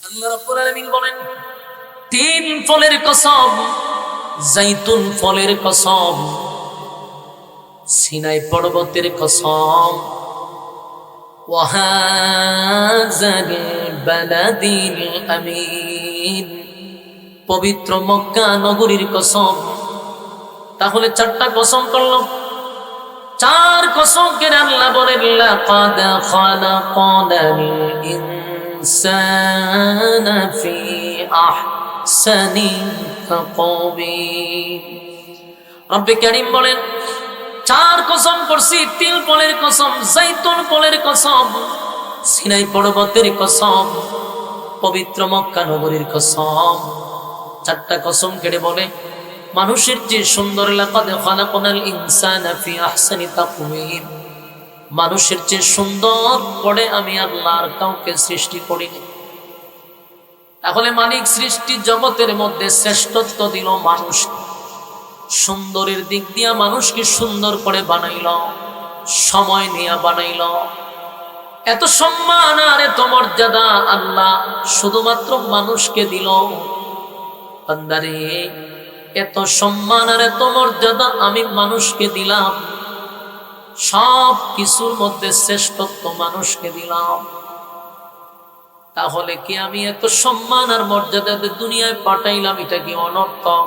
আল্লাহ রাব্বুল আলামিন বলেন, তিন ফলের কসম, জাইতুন ফলের কসম, সিনাই পর্বতের কসম, ওয়াহাযাল বালাদিল আমিন, পবিত্র মক্কা নগরীর কসম। তাহলে চারটা কসম করলাম। চার কসম করে আল্লাহ বলেন, লাকাদ খালাকানাল ইনসানা ফি আহসানি তাকওয়িম। রব্বে কারীম বলেন, চার কসম করছি, তিল ফলের কসম, জাইতুন ফলের কসম, সিনাই পর্বতের কসম, পবিত্র মক্কা নগরীর কসম। চারটা কসম কেটে বলে মানুষের যে সুন্দর, লাকাদ খালাকানাল ইনসানা ফি আহসানি তাকওয়িম, মানুষের যে সুন্দর করে আমি আল্লাহর কাউকে সৃষ্টি করিনি। তাহলে মালিক সৃষ্টি জগতের মধ্যে শ্রেষ্ঠত্ব দিল মানুষ, সুন্দরের দিক দিয়া মানুষকে সুন্দর করে বানাইল, সময় নিয়ে বানাইল। এত সম্মান আর এত মর্যাদা আল্লাহ শুধুমাত্র মানুষকে দিল। বান্দারে, এত সম্মান আর এত মর্যাদা আমি মানুষকে দিলাম, সব কিছুর মধ্যে শ্রেষ্ঠত্ব মানুষকে দিলাম। তাহলে কি আমি এত সম্মান আর মর্যাদা দুনিয়ায় পাঠাইলাম, এটা কি অনর্থক?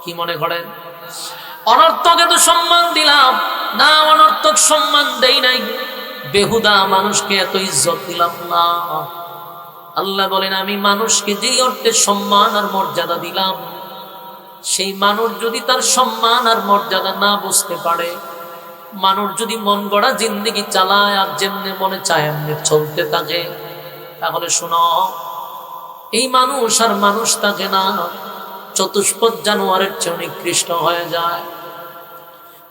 কি মনে করেন? অনর্থক এত সম্মান দিলাম না, অনর্থক সম্মান দেই নাই, বেহুদা মানুষকে এত ইজ্জত দিলাম না। আল্লাহ বলেন, আমি মানুষকে যেই অর্থে সম্মান আর মর্যাদা দিলাম, সেই মানুষ যদি তার সম্মান আর মর্যাদা না বুঝতে পারে, মানুষ যদি মন গড়া জিন্দেগি চালায় আর যেমনে মনে চায় এমনি চলতে থাকে, তাহলে শোনো, এই মানুষ আর মানুষ থাকে না, চতুষ্পদ জানোয়ারের চেয়ে নিকৃষ্ট হয়ে যায়।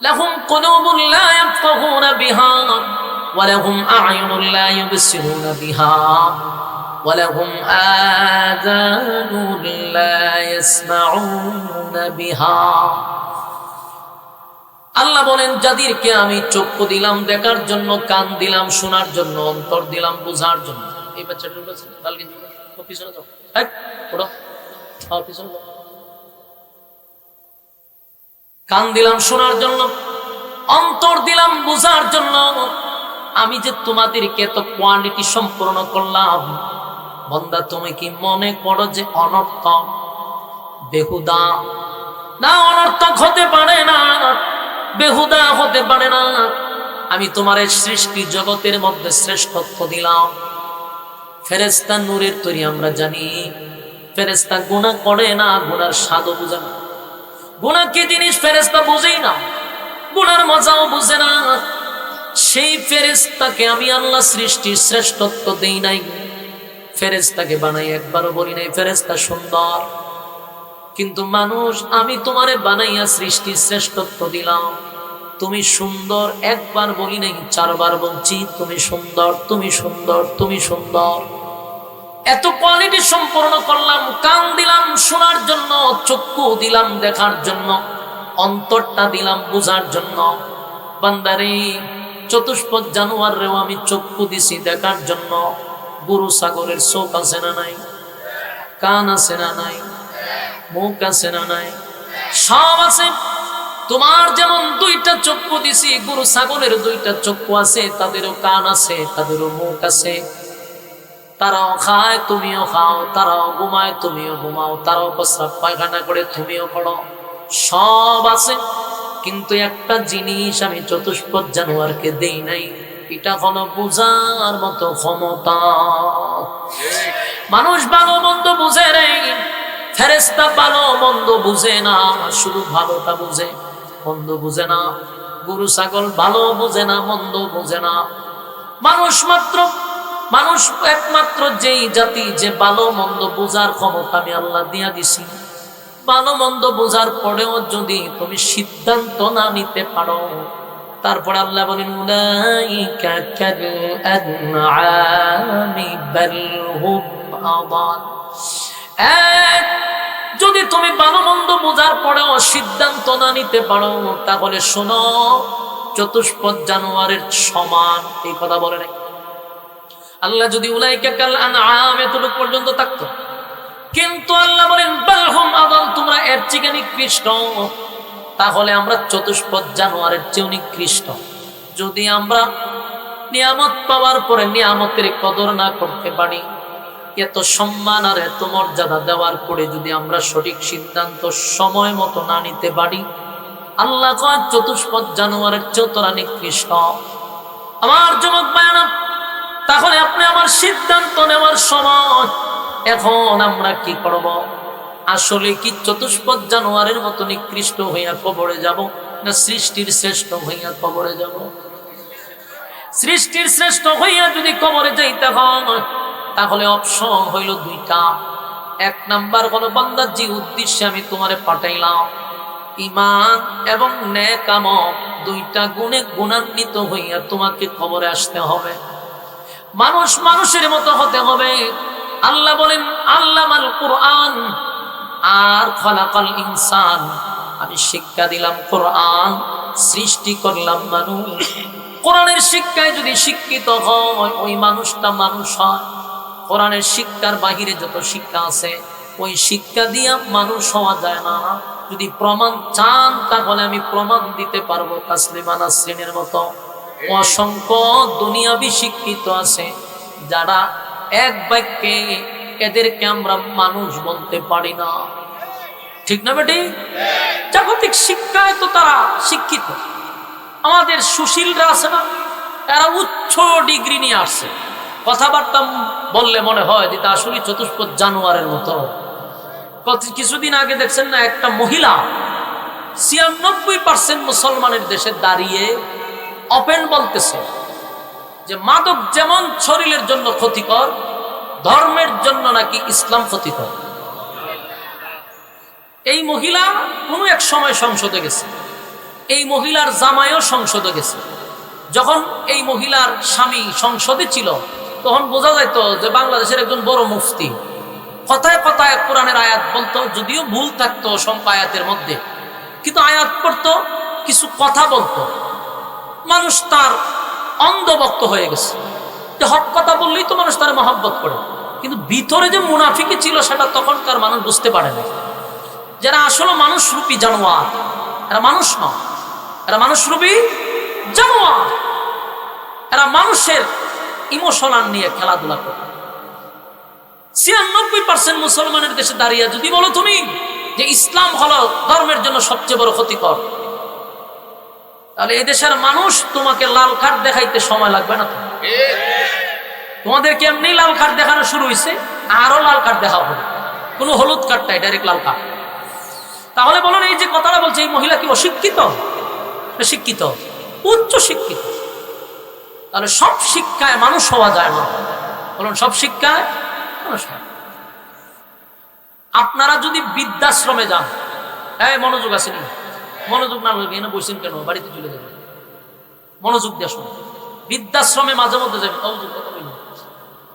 লাহুম কুলুবুন লা ইয়াফকাহুনা বিহা ওয়া লাহুম আ'য়ুনুন লা ইউবসিরুনা বিহা ওয়া লাহুম আযানুন লা ইয়াসমাউনা বিহা। আল্লাহ বলেন, যাদেরকে আমি চক্ষু দিলাম দেখার জন্য, কান দিলাম শোনার জন্য, অন্তর দিলাম বোঝার জন্য। এই বাচ্চাটার কাছে কালকে পিছনে যাও, পিছনে যাও। কান দিলাম শোনার জন্য, অন্তর দিলাম বোঝার জন্য। আমি যে তোমাদেরকে এত কোয়ালিটি সম্পূর্ণ করলাম, বান্দা তুমি কি মনে করো যে অনর্থক, বেহুদা? না, অনর্থক হতে পারে না, বেহুদা হতে পারে না। আমি তোমার এই সৃষ্টি জগতের মধ্যে শ্রেষ্ঠত্ব দিলাম। ফেরেশতা নূরের তৈরি, আমরা জানি ফেরেশতা গুনাহ করে না, গুনার স্বাদও বুঝে না। গুনাহ কি জিনিস ফেরেশতা বুঝেই না, গুনার মজাও বুঝে না। সেই ফেরেশতাকে আমি আল্লাহ সৃষ্টির শ্রেষ্ঠত্ব দেই নাই। ফেরেশতাকে বানাই একবারও বলি নাই ফেরেশতা সুন্দর, কিন্তু মানুষ আমি তোমারে বানাইয়া সৃষ্টির শ্রেষ্ঠত্ব দিলাম। তুমি সুন্দর একবার বলি নাই, চারবার বলছি তুমি সুন্দর, তুমি সুন্দর, তুমি সুন্দর। এত কোয়ালিটি সম্পূর্ণ করলাম। কান দিলাম শোনার জন্য, চক্ষু দিলাম দেখার জন্য, অন্তরটা দিলাম বোঝার জন্য। বান্দারে, চতুষ্পদ জানোয়ারেও আমি চক্ষু দিছি দেখার জন্য। গরু ছাগলের চোখ আছে না নাই? কান আছে না নাই? মুখ আছে না নাই? সব আছে। তোমার যেমন দুইটা চক্ষু দিছি, গরু ছাগলের দুইটা চক্ষু আছে, তাদেরও কান আছে, তাদেরও মুখ আছে। তারাও খায় তুমিও খাও, তারাও ঘুমায় তুমিও ঘুমাও, তারাও প্রস্রাব পায়খানা করে তুমিও করো, সব আছে। কিন্তু একটা জিনিস আমি চতুষ্পদ জানোয়ারকে দেই নাই, এটা হলো বুঝার মতো ক্ষমতা। মানুষ ভালো মন্দ বুঝে রে, ফেরেশতা ভালো মন্দ বুঝে না, শুধু ভালোটা বুঝে, মন্দ বুঝে না। গরু ছাগল ভালো বুঝে না, মন্দ বুঝে না। মানুষ একমাত্র যেই জাতি যে ভালো মন্দ বোঝার ক্ষমতা আমি আল্লাহ দিয়া দিছি। ভালো মন্দ বোঝার পরেও যদি তুমি সিদ্ধান্ত না নিতে পারো, তারপর আল্লাহ বলেন, উলাইকা কাল আনআমি বাল হুম আদাল। যদি তুমি ভালো মন্দ বোঝার পরেও সিদ্ধান্ত না নিতে পারো, তাহলে শোনো, চতুষ্পদ জানোয়ারের সমান। এই কথা বলে নাই। আল্লাহ যদি উলাইকা কাল আনআম এতটুকু পর্যন্ত থাকতো, কিন্তু আল্লাহ বলেন বালহুম আদাল, তোমরা এর চেয়ে নিকৃষ্ট। তাহলে আমরা চতুষ্পদ জানোয়ারের চেয়ে নিকৃষ্ট। যদি আমরা নিয়ামত পাওয়ার পরে নিয়ামতের কদর না করতে পারি, এত সম্মান আর এত মর্যাদা দেওয়ার পরে যদি আমরা সঠিক সিদ্ধান্ত সময় মতো না নিতে পারি, আল্লাহ কয় চতুষ্পদ জানোয়ারের চেয়ে তোরা নিকৃষ্ট। আমার যুবক ভাইরা, তাহলে আপনি আমার সিদ্ধান্ত নেওয়ার সময় এখন আমরা কি করব? আসলে কি চতুষ্পদ জানোয়ারের মতো নিকৃষ্ট হইয়া কবরে যাব, না সৃষ্টির শ্রেষ্ঠ হইয়া কবরে যাব? সৃষ্টির শ্রেষ্ঠ হইয়া যদি কবরে যাইতে হয়, তাহলে অপশন হইল দুইটা। এক নাম্বার হলো, বান্দা যে উদ্দেশ্যে আমি তোমারে পাঠাইলাম, ঈমান এবং নেক আমল দুইটা গুণে গুণান্বিত হইয়া তোমাকে কবরে আসতে হবে। মানুষ মানুষের মতো হতে হবে। আল্লাহ বলেন আল্লামাল কুরআন আর খলাকাল ইনসান, আমি শিক্ষা দিলাম কোরআন, সৃষ্টি করলাম মানুষ। কোরআনের শিক্ষায় যদি শিক্ষিত হয় ওই মানুষটা মানুষ হয়। কোরআনের শিক্ষার বাহিরে যত শিক্ষা আছে ওই শিক্ষা দিয়া মানুষ হওয়া যায় না। যদি প্রমাণ চান তাহলে আমি প্রমাণ দিতে পারবো। তাসলিমা নাসরিনের মতো অসংখ্য দুনিয়াবি শিক্ষিত আছে যারা এক বাক্যে এদেরকে আমরা মানুষ বলতে পারি না। ঠিক না বেটি? জাগতিক শিক্ষায় তো তারা শিক্ষিত। আমাদের সুশীলরা আছে না, তারা উচ্চ ডিগ্রি নিয়ে আসছে, কথাবার্তা বললে মনে হয় যে তা আসলে চতুষ্পদ জানোয়ারের মতো। কিছুদিন আগে দেখছেন না, একটা মহিলা 96% মুসলমানের দেশে দাঁড়িয়ে ওপেন বলতেছে যে মাদক যেমন শরীরের জন্য ক্ষতিকর, ধর্মের জন্য নাকি ইসলাম ক্ষতিকর। এই মহিলা কোনো এক সময় সংসদে গেছে, এই মহিলার জামাইও সংসদে গেছে। যখন এই মহিলার স্বামী সংসদে ছিল তখন বোঝা যাইত যে বাংলাদেশের একজন বড় মুফতি। কথায় কথায় কোরআনের আয়াত বলতো, যদিও ভুল থাকতো সংখ্যা আয়াতের মধ্যে, কিন্তু আয়াত পড়তো, কিছু কথা বলতো। মানুষ তার অন্ধভক্ত হয়ে গেছে যে হক কথা বললেই তো মানুষ তার মহব্বত করে, কিন্তু ভিতরে যে মুনাফিকি ছিল সেটা তখনকার মানুষ বুঝতে পারে না। যারা আসলে মানুষ রূপী জানোয়ার, এরা মানুষ নয়, এরা মানুষ রূপী জানোয়ার। এরা মানুষের ইমোশনাল নিয়ে খেলাধুলা করে। 96% মুসলমানের দেশে দাঁড়িয়ে যদি বলো তুমি যে ইসলাম হলো ধর্মের জন্য সবচেয়ে বড় ক্ষতিকর, তাহলে এদেশের মানুষ তোমাকে লাল কার্ড দেখাইতে সময় লাগবে না। তোমাদেরকে এমনি লাল কার্ড দেখানো শুরু হয়েছে, আরো লাল কার্ড দেখা হবে, কোনো হলুদ কার্ডটাই ডাইরেক্ট লাল কার্ড। তাহলে বলুন, এই যে কথাটা বলছে এই মহিলা কি অশিক্ষিত? শিক্ষিত, উচ্চ শিক্ষিত। তাহলে সব শিক্ষায় মানুষ হওয়া যায় না। বলুন, সব শিক্ষায় মানুষ হয়। আপনারা যদি বৃদ্ধাশ্রমে যান, হ্যাঁ মনোযোগ আসেনি, মনোযোগ না লাগে এনে বসছেন কেন, বাড়িতে চলে যাবেন, মনোযোগ দিয়ে শুনুন। বৃদ্ধাশ্রমে মাঝে মধ্যে যাবেন,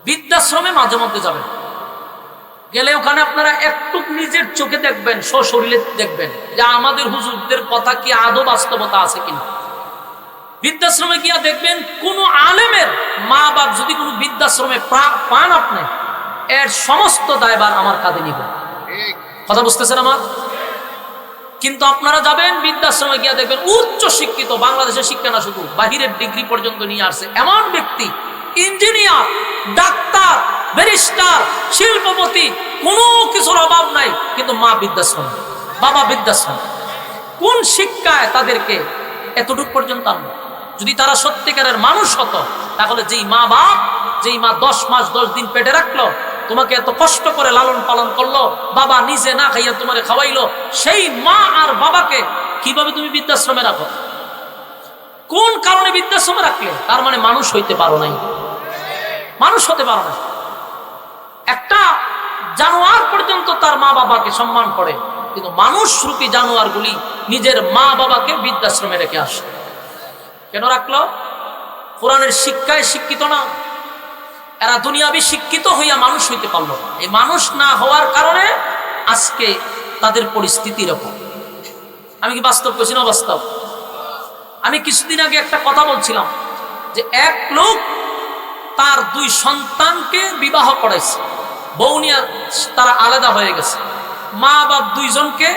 বৃদ্ধাশ্রমে মাঝে মধ্যে যাবেন, গেলে ওখানে আপনারা একটু নিজের চোখে দেখবেন, সশরীরে দেখবেন যে আমাদের হুজুরদের কথা কি আদৌ বাস্তবতা আছে কিনা। বৃদ্ধাশ্রমে গিয়া দেখবেন কোন আলেমের মা বাপ যদি কোনো বৃদ্ধাশ্রমে পান, আপনি এর সমস্ত দায়ভার আমার কাঁধে নিব। কথা বুঝতেছেন আমার? কিন্তু আপনারা যাবেন বৃদ্ধাশ্রমে গিয়া দেখবেন উচ্চ শিক্ষিত, বাংলাদেশের শিক্ষা না শুধু বাহিরের ডিগ্রি পর্যন্ত নিয়ে আসছে এমন ব্যক্তি, ইঞ্জিনিয়ার, ডাক্তার, ব্যারিস্টার, শিল্পপতি, কোনো কিছুর অভাব নাই, কিন্তু মা বৃদ্ধাশ্রম, বাবা বৃদ্ধাশ্রম। কোন শিক্ষায় তাদেরকে এতটুকু পর্যন্ত আনবো? যদি তারা সত্যিকারের মানুষ হতো, তাহলে যেই মা বাপ, যেই মা 10 মাস 10 দিন পেটে রাখলো, তোমাকে এত কষ্ট করে লালন পালন করলো, বাবা নিজে না খাইয়া তোমারে খাওয়াইলো, সেই মা আর বাবাকে কিভাবে তুমি বৃদ্ধাশ্রমে রাখো? কোন কারণে বৃদ্ধাশ্রমে রাখলে? তার মানে মানুষ হইতে পারো নাই, মানুষ হতে পারো না। একটা জানোয়ার পর্যন্ত তার মা বাবাকে সম্মান করে, কিন্তু মানুষ রূপী জানোয়ারগুলি নিজের মা বাবাকে বৃদ্ধাশ্রমে রেখে আসে। কেন রাখলো? কোরআনের শিক্ষায় শিক্ষিত না। এরা দুনিয়াবি শিক্ষিত হইয়া মানুষ হইতে পারলো না। এই মানুষ না হওয়ার কারণে আজকে তাদের পরিস্থিতি এরকম। আমি কি বাস্তব বলছি না বাস্তব? আমি কিছুদিন আগে একটা কথা বলছিলাম যে এক লোক তার 2 সন্তানকে বিবাহ করাইছে, বউ নিয়ে তারা আলাদা হয়ে গেছে, মা বাপ 2 জনকে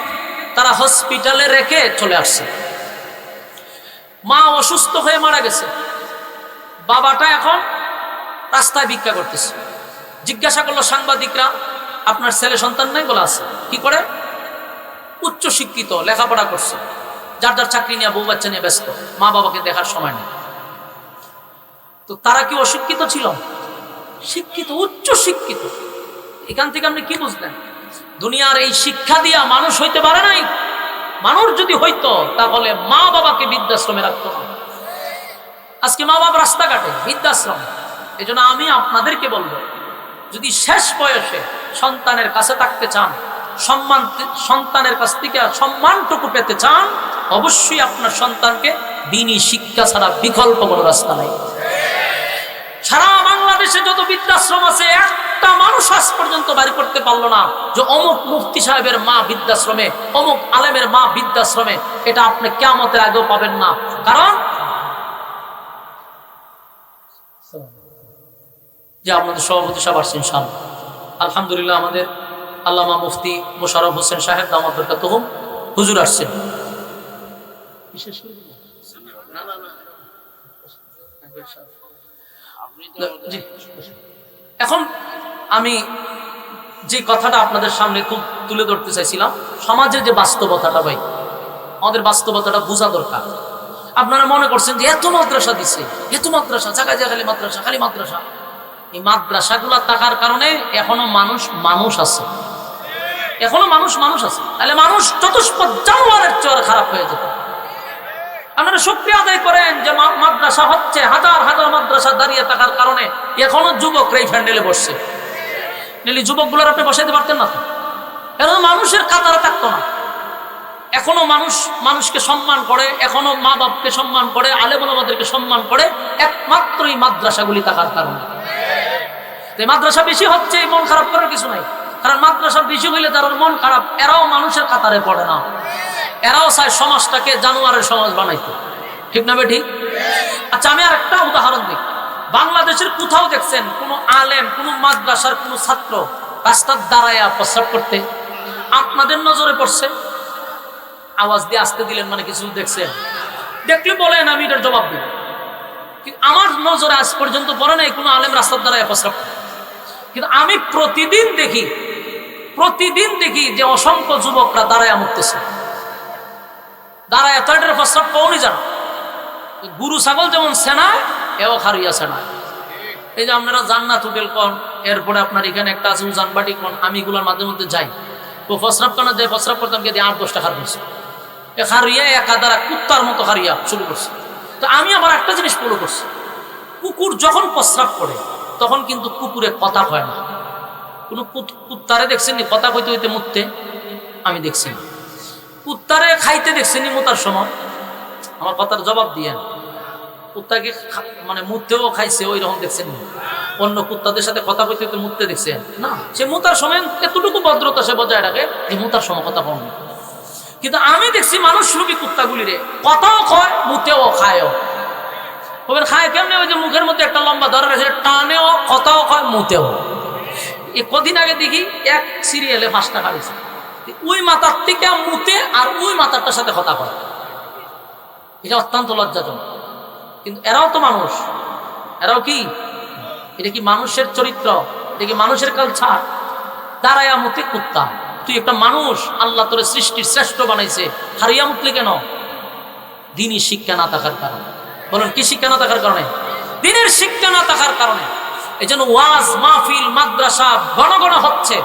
তারা হসপিটালে রেখে চলে আসছে। মা অসুস্থ হয়ে মারা গেছে, বাবাটা এখন রাস্তায় ভিক্ষা করতেছে। জিজ্ঞাসা করলো সাংবাদিকরা, আপনার ছেলে সন্তান নাই? বলা আছে। কি করে? উচ্চ শিক্ষিত, লেখাপড়া করছে, যার যার চাকরি নিয়ে বউ বাচ্চা নিয়ে ব্যস্ত, মা বাবাকে দেখার সময় নেই। তো তারা কি অশিক্ষিত ছিল? শিক্ষিত, উচ্চ শিক্ষিত। এখান থেকে আপনি কি বুঝলেন? দুনিয়ার এই শিক্ষা দিয়া মানুষ হইতে পারে নাই। মানুষ যদি হইতো তাহলে মা বাবাকে বৃদ্ধাশ্রমে রাখতো না। আজকে মা বাবা রাস্তাঘাটে, বৃদ্ধাশ্রম। এই জন্য আমি আপনাদেরকে বলবো, যদি শেষ বয়সে সন্তানের কাছে থাকতে চান, সন্তানের কাছ থেকে সম্মানটুকু পেতে চান, অবশ্যই আপনার সন্তানকে দ্বীনি শিক্ষা ছাড়া বিকল্প কোনো রাস্তা নাই। সারা বাংলাদেশে যত বৃদ্ধাশ্রম আছে, একটা মানুষ আজ পর্যন্ত বাড়ি করতে পারলো না যে অমুক মুফতি সাহেবের মা বৃদ্ধাশ্রমে, অমুক আলেমের মা বৃদ্ধাশ্রমে। এটা আপনি কিয়ামতের আগেও পাবেন না। কারণ যে আপনাদের সভাপতি সাহেব আসছেন, ইনশাআল্লাহ আলহামদুলিল্লাহ, আমাদের আল্লামা মুফতি মোশাররফ হোসেন সাহেব দামাত বরকাতুহুম হুজুর আসছেন। এখন আমি যে কথাটা আপনাদের সামনে খুব তুলে ধরতে চাইছিলাম, সমাজের যে বাস্তবতাটা, ভাই আমাদের বাস্তবতাটা বোঝা দরকার। আপনারা মনে করছেন যে এত মাদ্রাসা দিছে, এত মাদ্রাসা, জায়গায় জায়গায় খালি মাদ্রাসা, খালি মাদ্রাসা। এই মাদ্রাসাগুলা থাকার কারণে এখনো মানুষ আছে, এখনো মানুষ আছে। তাহলে মানুষ চতুষ্পদ জানোয়ারের চেয়ে খারাপ হয়ে যেত। আপনারা শুকরিয়া আদায় করেন যে মাদ্রাসা হচ্ছে, হাজার হাজার মাদ্রাসা দাঁড়িয়ে থাকার কারণে এখনো যুবকরা এই প্যান্ডেলে বসছে। নাহলে যুবকগুলোর আপনি বসাইতে পারতেন না তো, এখন মানুষের কাতারে থাকতো না। এখনো মানুষকে সম্মান করে, এখনো মা বাপকে সম্মান করে, আলেম ওলামাদেরকে সম্মান করে, একমাত্র এই মাদ্রাসাগুলি থাকার কারণে। মাদ্রাসা বেশি হচ্ছে, মন খারাপ করার কিছু নাই। কারণ মাদ্রাসা বেশি হইলে যারা মন খারাপ, এরাও মানুষের কাতারে পড়ে না, এরাও চায় সমাজটাকে জানোয়ারের সমাজ বানাইতে। ঠিক না বেঠিক? আচ্ছা, আমি আর একটা উদাহরণ দিই। বাংলাদেশের কোথাও দেখছেন কোন আলেম, কোন মাদ্রাসার কোন ছাত্র রাস্তার দাঁড়ায় প্রস্রাব করতে? আপনাদের নজরে পড়ছে? আওয়াজ দিয়ে আসতে দিলেন মানে কিছু দেখছেন? দেখলে বলেন, আমি এটার জবাব দিব। কিন্তু আমার নজরে আজ পর্যন্ত পড়ে নাই কোনো আলেম রাস্তার দাঁড়ায় প্রস্রাব। কিন্তু আমি প্রতিদিন দেখি যে অসংখ্য যুবকরা দাঁড়ায় মরতেছে, দাঁড়ায় টয়লেটের প্রস্রাব কখনই জানো। গরু ছাগল যেমন সেনায়, এও খারিয়া সেনায়। এই যে আপনারা জান্নাত হোটেল কোন, এরপরে আপনার এখানে একটা আছে উজানবাটি কোন, আমি এগুলোর মাঝে মধ্যে যাই। তো প্রস্রাব কেন যাই, প্রস্রাব করতাম গিয়ে 8-10টা খার করছে, এ খারিয়া একা দ্বারা কুত্তার মতো খারিয়া শুরু করছে। তো আমি আবার একটা জিনিস ফলো করছি, কুকুর যখন প্রস্রাব করে তখন কিন্তু কুকুরে কথা কয় না। কোনো কুত্তারে দেখছেন নি কথা কইতে হইতে মুততে? আমি দেখছি না। কুত্তারে খাইতে দেখছেন নি মুতার সময়? আমার কথার জবাব দিয়েন। কুত্তাকে মানে মুততেও খাইছে ওই রকম দেখছেন না? অন্য কুত্তাদের সাথে কথা কইতে হইতে মুততে দেখছেন না? সে মুতার সময় এতটুকু ভদ্রতা সে বজায় রাখে যে মুতার সময় কথা কম। কিন্তু আমি দেখছি মানুষ রূপী কুত্তাগুলিরে কথাও কয়, মুতেও খায়ও। খায় কেমনে? ওই যে মুখের মধ্যে একটা লম্বা ধরে রয়েছে, টানেও, কথাও কয়, মুতেও। এই কদিন আগে দেখি এক সিরিয়ালে 5টা খাইছে, ওই মাথার থেকে মুতে আর ওই মাথারটার সাথে কথা কয়। এটা অত্যন্ত লজ্জাজনক। কিন্তু এরাও তো মানুষ, এরাও কি? এটা কি মানুষের চরিত্র? এটা কি মানুষের কালচার? দাঁড়ায়া মুতে কুত্তা। তুই একটা মানুষ, আল্লাহ তোর সৃষ্টির শ্রেষ্ঠ বানাইছে, হারিয়া মুতলি কেন? দ্বীনি শিক্ষা না থাকার কারণে। বলুন, কি শিক্ষা না থাকার কারণে? দ্বীনের শিক্ষা না থাকার কারণে। এই জন্য ওয়াজ মাহফিল মাদ্রাসা ঘন ঘন হচ্ছে,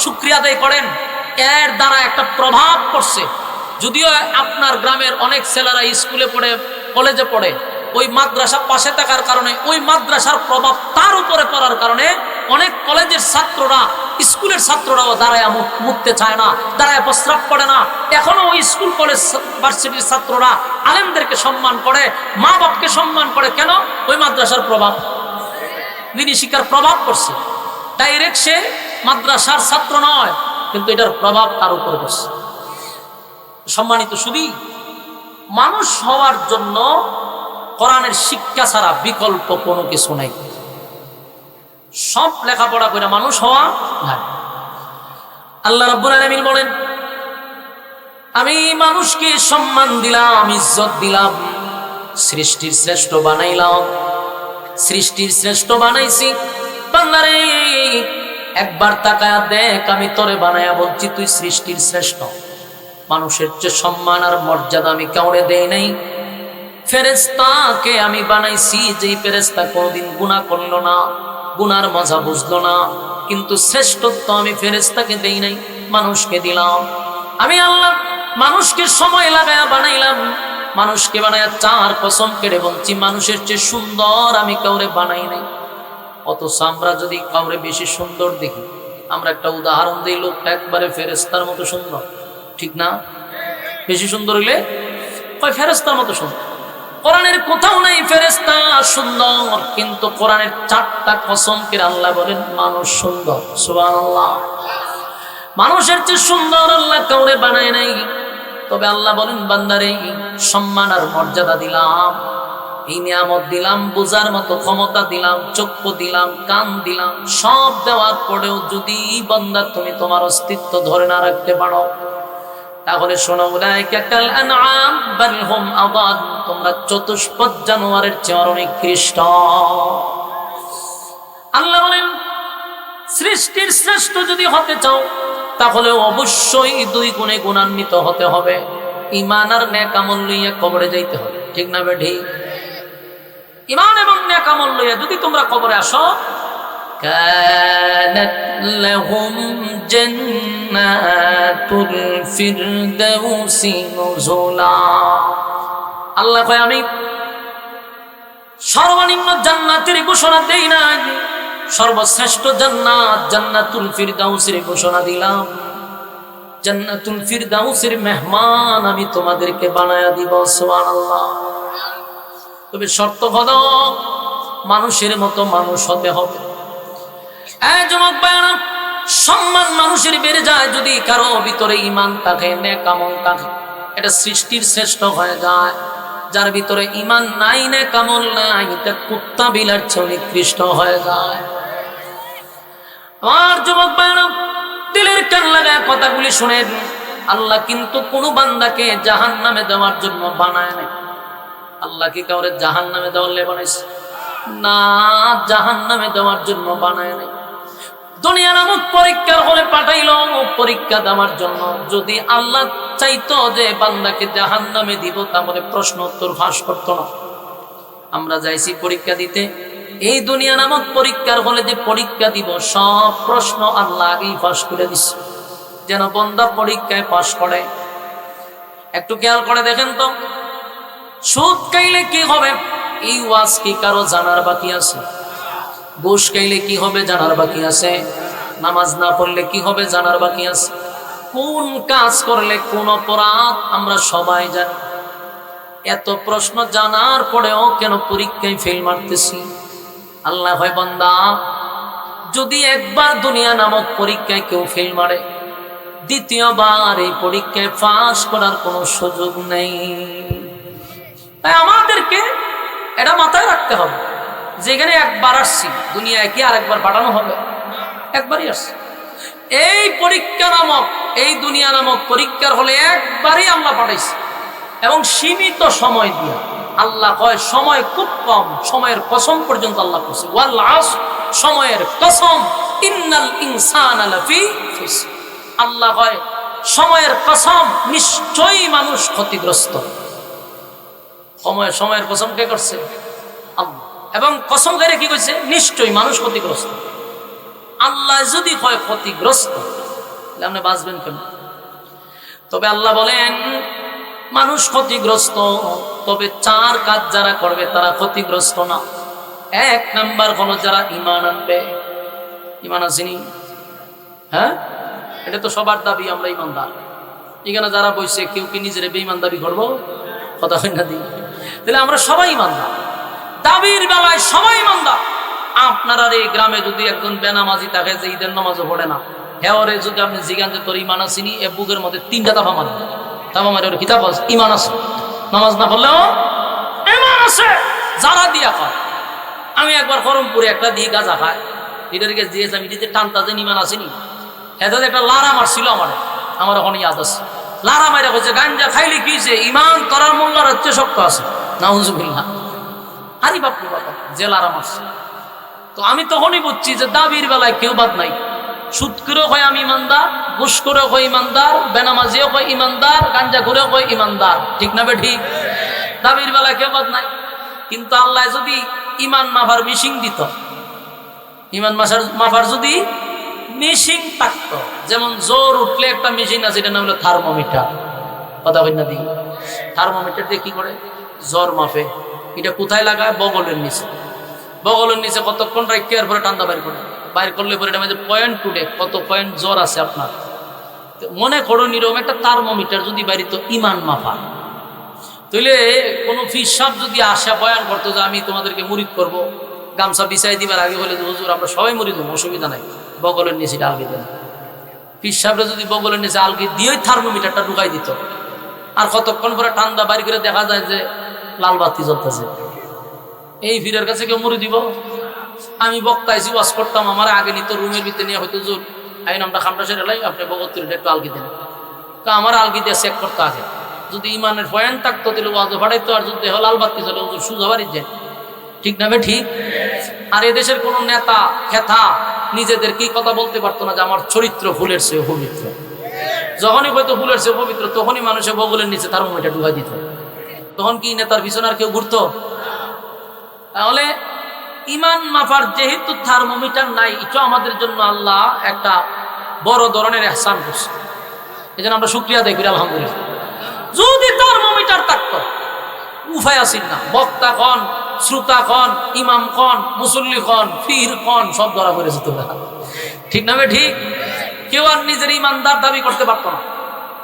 শুকরিয়া আদায় করেন। এর দ্বারা একটা প্রভাব পড়ছে। যদিও আপনার গ্রামের অনেক ছেলেরা স্কুলে পড়ে, কলেজে পড়ে, ওই মাদ্রাসা পাশে থাকার কারণে, ওই মাদ্রাসার প্রভাব তার উপরে পড়ার কারণে অনেক কলেজের ছাত্ররা, স্কুলের ছাত্ররাও দাঁড়ায় মুততে চায় না, দাঁড়ায় প্রস্রাব করে না। এখনো ওই স্কুল কলেজ ভার্সিটির ছাত্ররা আলেমদেরকে সম্মান করে, মা বাপকে সম্মান করে। কেন? ওই মাদ্রাসার প্রভাব, দ্বীনি শিক্ষার প্রভাব পড়ছে। ডাইরেক্ট সে মাদ্রাসার ছাত্র নয়, কিন্তু এটার প্রভাব তার উপরে পড়ছে। সম্মানিত শুধু মানুষ হওয়ার জন্য কোরআনের শিক্ষা ছাড়া বিকল্প কোনো কিছু নাই। সব লেখাপড়া করে মানুষ হওয়া যায়। আল্লাহ রাব্বুল আলামিন বলেন, আমি মানুষকে সম্মান দিলাম, ইজ্জত দিলাম, সৃষ্টির শ্রেষ্ঠ বানাইলাম, সৃষ্টির শ্রেষ্ঠ বানাইছি। বান্দারে একবার তাকায়া দেখ, আমি তোরে বানায়া বলছি তুই সৃষ্টির শ্রেষ্ঠ। মানুষের চেয়ে সম্মান আর মর্যাদা আমি কাউরে দেই নাই। ফেরেশতাকে আমি বানাইছি, যেই ফেরেশতা কোনদিন গুনাহ করলো না, গুনার মজা বুঝলো না, কিন্তু শ্রেষ্ঠত্ব আমি ফেরেশতাকে দেই নাই, মানুষকে দিলাম। আমি আল্লাহ মানুষকে সময় লাগায়া বানাইলাম, মানুষকে বানায়া চার কসম কেড়ে বলছি মানুষের চেয়ে সুন্দর আমি কাউরে বানাই নাই। অথচ আমরা যদি কাউরে বেশি সুন্দর দেখি, আমরা একটা উদাহরণ দিই, লোকটা একবারে ফেরেশতার মতো সুন্দর, ঠিক না? বেশি সুন্দর হইলে কয় ফেরেশতার মতো সুন্দর। কোরআনের কোথাও নাই ফেরেশতা সুন্দর, কিন্তু কোরআনের চারটা কসম করে আল্লাহ বলেন মানুষ সুন্দর। সুবহানাল্লাহ। মানুষের চেয়ে সুন্দর আল্লাহ কাউরে বানায় নাই। তবে আল্লাহ বলেন বান্দারে সম্মান আর মর্যাদা দিলাম, এই নিয়ামত দিলাম, বুঝার মতো ক্ষমতা দিলাম, চক্ষু দিলাম, কান দিলাম, সব দেওয়ার পরেও যদি বান্দা তুমি তোমার অস্তিত্ব ধরে না রাখতে পারো, তাহলে শোনো, উলাইকা কাল আনআম বাল হুম আযাল, তোমরা চতুষ্পদ জানোয়ারের চেয়ে অনেক নিকৃষ্ট। আল্লাহ বলেন সৃষ্টির শ্রেষ্ঠ যদি হতে চাও তাহলে অবশ্যই দুই গুণে গুণান্বিত হতে হবে। ঈমান আর নেক আমল লইয়া কবরে যাইতে হবে, ঠিক না বেঠি? ঈমান এবং নেক আমল লইয়া যদি তোমরা কবরে আসো, কানাত লাহুম জান্নাতুল ফিরদাউসি নুজুলা। আল্লাহ কয় আমি সর্বনিম্ন জান্নাতের ঘোষণা দেই না, সর্বশ্রেষ্ঠ জান্নাত জান্নাতুল ফিরদাউসের ঘোষণা দিলাম। জান্নাতুল ফিরদাউসের মেহমান আমি তোমাদেরকে বানায়া দিব। সুবহানাল্লাহ। তবে শর্ত হলো মানুষের মতো মানুষ হতে হবে। যুবক ভাইরা, সম্মান মানুষের বেড়ে যায় যদি কারো ভিতরে ঈমান থাকে, নেক আমল থাকে, এটা সৃষ্টির শ্রেষ্ঠ হয়ে যায়। যার ভিতরে ঈমান নাই, নেক আমল নাই, এটা কুত্তা বিলার চেয়ে নিকৃষ্ট হয়ে যায়। আর যুবক ভাইরা, দিলের কান লাগায় কথাগুলি শুনেন, আল্লাহ কিন্তু কোন বান্দাকে জাহান্নামে দেওয়ার জন্য বানায় নাই। আল্লাহ কি কাউরে জাহান্নামে দেওয়ার লে বানাইছে? না, জাহান্নামে দেওয়ার জন্য বানায় নাই। দুনিয়া নামক পরীক্ষার হলে পাঠাইলো পরীক্ষা দেওয়ার জন্য। যদি আল্লাহ চাইতো যে বান্দাকে জাহান্নামে দিব, তাহলে প্রশ্ন উত্তর ফাঁস করতো না। আমরা যাইছি পরীক্ষা দিতে, এই দুনিয়া নামক পরীক্ষার হলে যে পরীক্ষা দিব, সব প্রশ্ন আল্লাহ আগেই ফাঁস করে দিচ্ছে, যেন বান্দা পরীক্ষায় পাস করে। একটু খেয়াল করে দেখেন তো, সুদ খাইলে কি হবে এই ওয়াজ কি কারো জানার বাকি আছে? ঘুষ খাইলে কি হবে জানার বাকি আছে? নামাজ না পড়লে কি হবে জানার বাকি আছে? কোন কাজ করলে কোন অপরাধ আমরা সবাই জানি। এত প্রশ্ন জানার পরেও কেন পরীক্ষায় ফেল মারতেছি? আল্লাহ হয় বান্দা, যদি একবার দুনিয়া নামক পরীক্ষায় কেউ ফেল মারে, দ্বিতীয়বার এই পরীক্ষায় পাস করার কোনো সুযোগ নেই। তাই আমাদেরকে এটা মাথায় রাখতে হবে, যেখানে একবার আসছি দুনিয়ায় কি আর একবার পাঠানো হবে? একবারই আসছি। এই পরীক্ষা নামক, এই দুনিয়া নামক পরীক্ষার হলে একবারই আল্লাহ পাঠাইছে, এবং সীমিত সময় দিয়ে। আল্লাহ কয় সময় খুব কম, সময়ের কসম পর্যন্ত আল্লাহ কইছে, ওয়াল আসর, সময়ের কসম, ইন্নাল ইনসানা লাফি খুসর। আল্লাহ কয় সময়ের কসম, নিশ্চয়ই মানুষ ক্ষতিগ্রস্ত। সময়ের কসম কে করছে? আল্লাহ। এবং কসম করে কি কইছে? নিশ্চয়ই মানুষ ক্ষতিগ্রস্ত। আল্লাহ যদি হয় ক্ষতিগ্রস্ত, তাহলে আপনি বাঁচবেন কেন? তবে আল্লাহ বলেন মানুষ ক্ষতিগ্রস্ত, তবে চার কাজ যারা করবে তারা ক্ষতিগ্রস্ত না। এক নাম্বার হলো যারা ঈমান আনবে। ঈমান আসেনি? হ্যাঁ, এটা তো সবার দাবি, আমরা ঈমানদার। এখানে যারা বইছে, কেউ কি নিজের বেঈমান দাবি করবো? কথা হয় না দিই। তাহলে আমরা সবাই ঈমানদার, দাবির বেলায় সবাই ঈমানদার। আপনারা এই গ্রামে যদি একজন বেনামাজি থাকে, যে ঈদের নামাজও পড়ে না, হ্যাঁ ওরে যদি আপনি জিজ্ঞান যে তোর ঈমান আসেনি, এ বুকের মধ্যে 3টা তাফা মারবে। তাফা মারে ওর কিতাব আছে, ঈমান আছে। নামাজ না পড়লেও ঈমান আছে। যারা দিয়া খায়, আমি একবার করমপুরে একটা দিয়ে গাঁজা খায়, লিডারকে দিয়েছে আমি দিতে টানতা যে ইমান আসেনি এত একটা লারা মারছিল আমার ওখানে ইয়াদ আছে লারা মাইরা বলছে গাঞ্জা খাইলে কি যে ইমান করার মোল্লার হচ্ছে শক্ত আছে নাউজুবিল্লাহ আরে বাপরে বাবা যে লারা মারছে তো আমি তখনই বুঝছি যে দাবির বেলায় কেউ বাদ নাই সুদ করেও হয় আমি ইমানদার ঘুষ করেও হয় ইমানদার বেনামাজিও হয় ইমানদার গাঞ্জা করেও হয় ইমানদার ঠিক না বে ঠিক দাবির বেলায় কেউ বাদ নাই কিন্তু আল্লাহ যদি ইমান মাফার মিশিং দিত ইমান মাফার যদি মেশিন থাকতো যেমন জোর উঠলে একটা মেশিন আছে এটা নাম হলো থার্মোমিটার কথা বল না দিই থার্মোমিটার দিয়ে কি করে জ্বর মাপে এটা কোথায় লাগায় বগলের নিচে কতক্ষণ রাখতে এরপরে ঠান্ডা বাইর করলে পরে এটা মাঝে পয়েন্ট টুডে কত পয়েন্ট জ্বর আছে আপনার মনে করো নিরম একটা থার্মোমিটার যদি বাড়িতে ইমান মাফা তাহলে কোনো ফিস সাহেব যদি আসা বয়ান করতো যে আমি তোমাদেরকে মুরিদ করব গামছা বিছাই দিবার আগে বলে যে হুজুর আমরা সবাই মুরিদ হবো অসুবিধা নাই বগলের নিচে আলগি দেন ফিস সাহেবরা যদি বগলের নিচে আলগি দিয়েই থার্মোমিটারটা ঢুকাই দিত আর কতক্ষণ পরে ঠান্ডা বাড়ি করে দেখা যায় যে লাল বাতি জ্বলতেছে এই ফিরের কাছে কেউ মুড়ি দিব আমি বক্তাইছি ওয়াজ করতাম আমার আগে নিত রুমের ভিতরে নিয়ে হয়তো জোর আইন আমরা খামটা সেরে লাই আপনি বগত্তরটা একটু আলগি দেন তো আমার আলগি দিয়ে চেক করতে আগে যদি ইমানের পয়েন্ট থাকতো তাহলে ওয়াজও ভাড়াইতো আর যদি লাল বাতি চলে সুজা বাড়ি যায় ঠিক না ঠিক আর এদেশের কোনো নেতা খেতা নিজেদের কি কথা বলতে পারতো না যে আমার চরিত্র ফুলের চেয়ে পবিত্র যখনই হয়তো ফুলের চেয়ে পবিত্র তখনই মানুষের বগলের নিচে থার্মোমিটার ঢুকাই দিত তখন কি নেতার পিছনে আর কেউ ঘুরতো তাহলে ইমান মাফার যেহেতু থার্মোমিটার নাই এটা আমাদের জন্য আল্লাহ একটা বড় ধরনের ইহসান করছে এই জন্য আমরা শুকরিয়া আদায় করি আলহামদুলিল্লাহ যদি থার্মোমিটার থাকতো উপায় আসিল না বক্তা কন শ্রোতা কন ইমাম কন মুসল্লি কন পীর কন সব ধরা পড়ে যেত ঠিক না ঠিক কেউ আর নিজের ইমানদার দাবি করতে পারতো না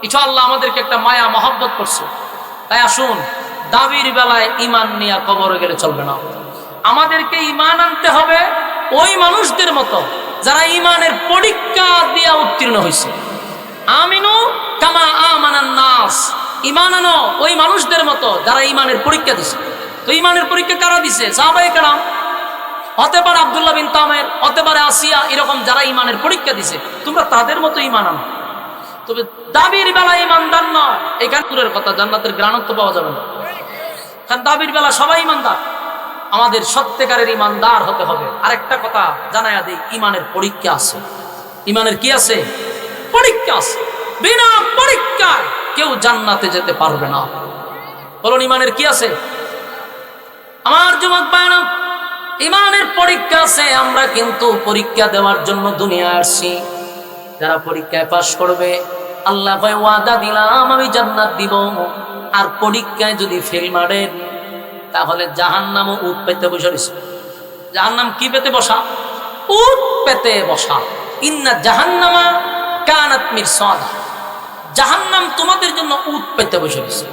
এটা আল্লাহ আমাদেরকে একটা মায়া মহব্বত করছে তাই আসুন দাবির বেলায় ইমান নিয়ে কবরে গেলে চলবে না আমাদেরকে ইমান আনতে হবে ওই মানুষদের মতো যারা ইমানের পরীক্ষা দিয়ে উত্তীর্ণ হয়েছে আমিনু কামা আমানান নাস ইমান আনো ওই মানুষদের মতো যারা ইমানের পরীক্ষা দিছে তো ইমানের পরীক্ষা কারা দিছে সাহাবায়ে কেরাম হতে পারে আব্দুল্লাহ বিন তামের হতে পারে আসিয়া এরকম যারা ইমানের পরীক্ষা দিছে তোমরা তাদের মতো ইমান আনো তবে দাবির বেলায় ইমানদার নয় এখান দূরের কথা জান্নাতের গ্রাণত্ব পাওয়া যাবে না কারণ দাবির বেলা সবাই ইমানদার আমাদের সত্যিকারের ইমানদার হতে হবে আরেকটা কথা জানাইয়া দিই ইমানের পরীক্ষা আছে ইমানের কি আছে পরীক্ষা আছে বিনা পরীক্ষায় কেউ জান্নাতে যেতে পারবে না বলুন ইমানের কি আছে আমার যুবক ভাইরা ইমানের পরীক্ষা আছে আমরা কিন্তু পরীক্ষা দেওয়ার জন্য দুনিয়ায় আসছি যারা পরীক্ষায় পাশ করবে আল্লাহ ভাই ওয়াদা দিলাম আমি জান্নাত দিব আর পরীক্ষায় যদি ফেল মারেন তাহলে জাহান্নামও উট পেতে বসে রয়েছে জাহান্নাম কি পেতে বসা উট পেতে বসা ইন্না জাহান্নামা কানাত মিরসাদা জাহান্নাম তোমাদের জন্য উট পেতে বসে রয়েছে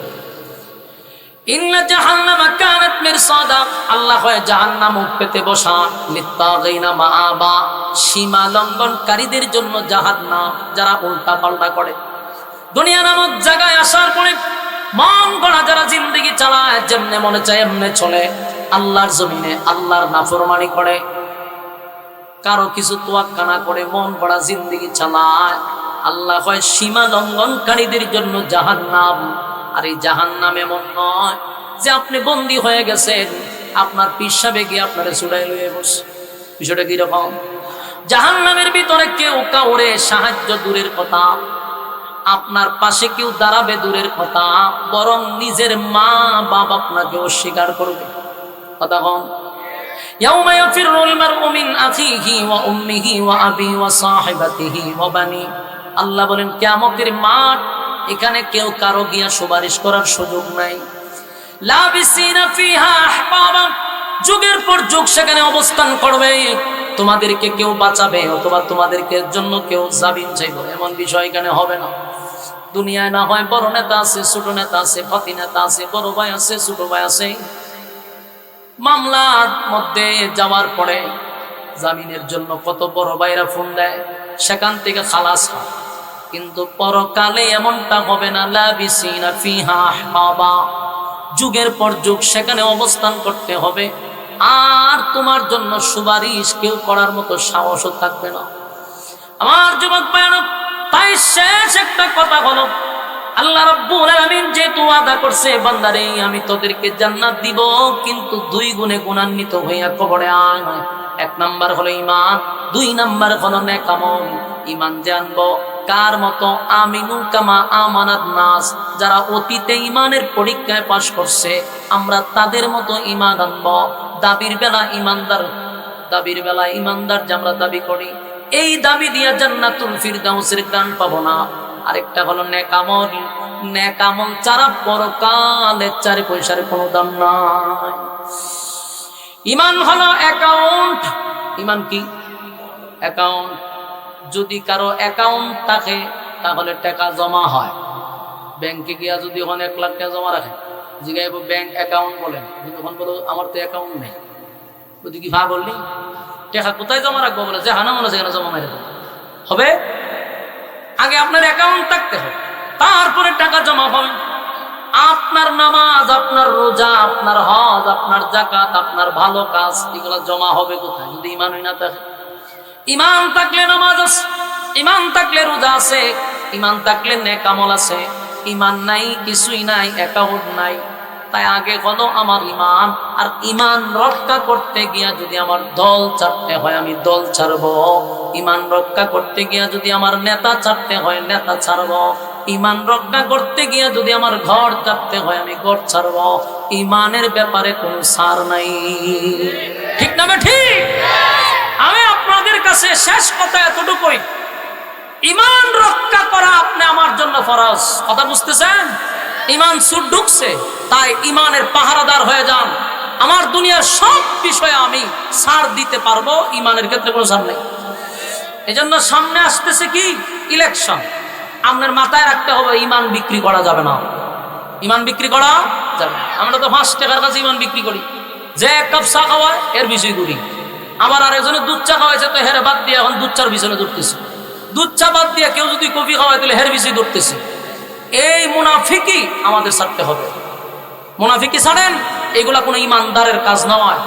ইন্না জাহান্নামা কানাত মিরসাদা আল্লাহ হয় জাহান্নাম উট পেতে বসা লিত্তাগিনা মাআবা সীমা লঙ্ঘনকারীদের জন্য জাহান্নাম যারা উল্টা পাল্টা করে দুনিয়া নামক জায়গায় আসার পরে মন গড়া যারা জিন্দেগি চালায় যেমনে মনে চায় এমনে চলে আল্লাহর জমিনে আল্লাহর নাফরমানি করে কারো কিছু তোয়াক্কা না করে মন গড়া জিন্দেগি চালায় আল্লাহ কয় সীমা লঙ্ঘনকারীদের জন্য জাহান্নাম আর এই জাহান্নাম এমন নয় যে আপনি বন্দী হয়ে গেছেন আপনার পিসাবে গিয়ে আপনারে ছুড়াই লয়ে বসে বিষয়টা কিরকম জাহান্নামের ভিতরে কেউ কাউরে সাহায্য দূরের কথা আপনার পাশে কেউ দাঁড়াবে দূরের কথা বরং নিজের মা বাবা আপনাকে অস্বীকার করবে কথা কন ইয়াউমা ইয়াফিরুল মারউ মিন আখিহি ওয়া উম্মিহি ওয়া আবিহি ওয়া সাহিবাতিহি ওয়া বানি আল্লাহ বলেন কিয়ামতের মাঠ এখানে কেউ কারো গিয়া সুপারিশ করার সুযোগ নাই লাবিসিনা ফিহা আহকাবা যুগের পর যুগ সেখানে অবস্থান করবে তোমাদেরকে কেউ বাঁচাবে অথবা তোমাদেরকে জন্য কেউ জামিন চাইবে এমন বিষয় এখানে হবে না দুনিয়ায় না হয় বড় নেতা আছে ছোট নেতা আছে ফাতি নেতা আছে বড় ভাই আছে ছোট ভাই আছে মামলার মধ্যে যাওয়ার পরে জামিনের জন্য কত বড় ভাইরা ফোন দেয় সেখান থেকে খালাস হয় কিন্তু পরকালে এমনটা হবে না লাবিসিনা ফিহা আহকাবা যুগের পর যুগ সেখানে অবস্থান করতে হবে আর তোমার জন্য সুপারিশ কেউ করার মতো সাহসও থাকবে না। আমার যুবক ভাইরা, তাই শেষ একটা কথা হলো, আল্লাহ রাব্বুল আলামিন যেহেতু ওয়াদা করছে, বান্দারে আমি তোদেরকে জান্নাত দিব, কিন্তু 2 গুণে গুণান্বিত হইয়া কবরে আয়। 1 নাম্বার হলো ঈমান, 2 নাম্বার হলো নেক আমল। ঈমান জানবো কার মতো, আমিনু কামা আমানাত নাস, যারা অতীতে ঈমানের পরীক্ষায় পাশ করছে আমরা তাদের মতো ঈমান আনবো। দাবির বেলা ঈমানদার, দাবির বেলা ঈমানদার যে আমরা দাবি করি, এই দাবি দিয়া জান্নাতুল ফিরদাউসের গান পাবো না। আরেকটা হলো নেক আমল, নেক আমল ছাড়া পরকালে 4 পয়সার কোনো দাম নাই। ঈমান হলো অ্যাকাউন্ট। ঈমান কি? অ্যাকাউন্ট। যদি কারো অ্যাকাউন্ট থাকে তাহলে টাকা জমা হয়। ব্যাংকে গিয়া যদি 1 লাখ টাকা জমা রাখে, জিগাইব ব্যাংক অ্যাকাউন্ট বলেন, তখন বলো আমার তো অ্যাকাউন্ট নেই। বুঝি কি ভাগ বললি, টাকা কোথায় জমা রাখবো? বলে যে হানা মনে সেখানে জমা মেরে দেবো। হবে? আগে আপনার অ্যাকাউন্ট থাকতে হবে, তারপরে টাকা জমা হবে। আপনার নামাজ, আপনার রোজা, আপনার হজ, আপনার যাকাত, আপনার ভালো কাজ, এগুলো জমা হবে কোথায়? যদি ঈমানই না থাকে। ঈমান থাকলে নামাজ আছে, ঈমান থাকলে রোজা আছে, ঈমান থাকলে নেক আমল আছে। ঈমান নাই, কিছুই নাই, অ্যাকাউন্ট নাই। তাই আগে হলো আমার ঈমান। আর ঈমান রক্ষা করতে গিয়া যদি আমার দল ছাড়তে হয় আমি দল ছাড়বো। ঈমান রক্ষা করতে গিয়া যদি আমার নেতা ছাড়তে হয় নেতা ছাড়বো। ঈমান রক্ষা করতে গিয়া যদি আমার ঘর ছাড়তে হয় আমি ঘর ছাড়বো। ঈমানের ব্যাপারে কোনো ছাড় নাই। ঠিক না ঠিক? আমি আপনাদের কাছে শেষ কথা এতটুকুই, ঈমান রক্ষা করা আপনি আমার জন্য ফরজ। কথা বুঝতেছেন? ঈমান সুর ঢুকছে, তাই ঈমানের পাহারাদার হয়ে যান। আমার দুনিয়ার সব বিষয়ে আমি ছাড় দিতে পারবো, ঈমানের ক্ষেত্রে কোনো ছাড় নেই। এজন্য সামনে আসতেছে কি? ইলেকশন। আপনার মাথায় রাখতে হবে ঈমান বিক্রি করা যাবে না। ঈমান বিক্রি করা যাবে না। আমরা তো 5 টাকার কাছে ঈমান বিক্রি করি। যে 1 কাপ চা খাওয়ায় এর বিষয় করি, আবার আরেকজনের দুধ চা খাওয়াইছে তো হেরে বাদ দিয়ে এখন দুধ চার পিছনে ধরতেছে। দুধ চা বাদ দিয়ে কেউ যদি কফি খাওয়াই দিলে হের বিষয় ধরতেছে। এই মুনাফিকি আমাদের ছাড়তে হবে। মুনাফিকি ছাড়েন, এগুলা কোনো ইমানদারের কাজ নয়।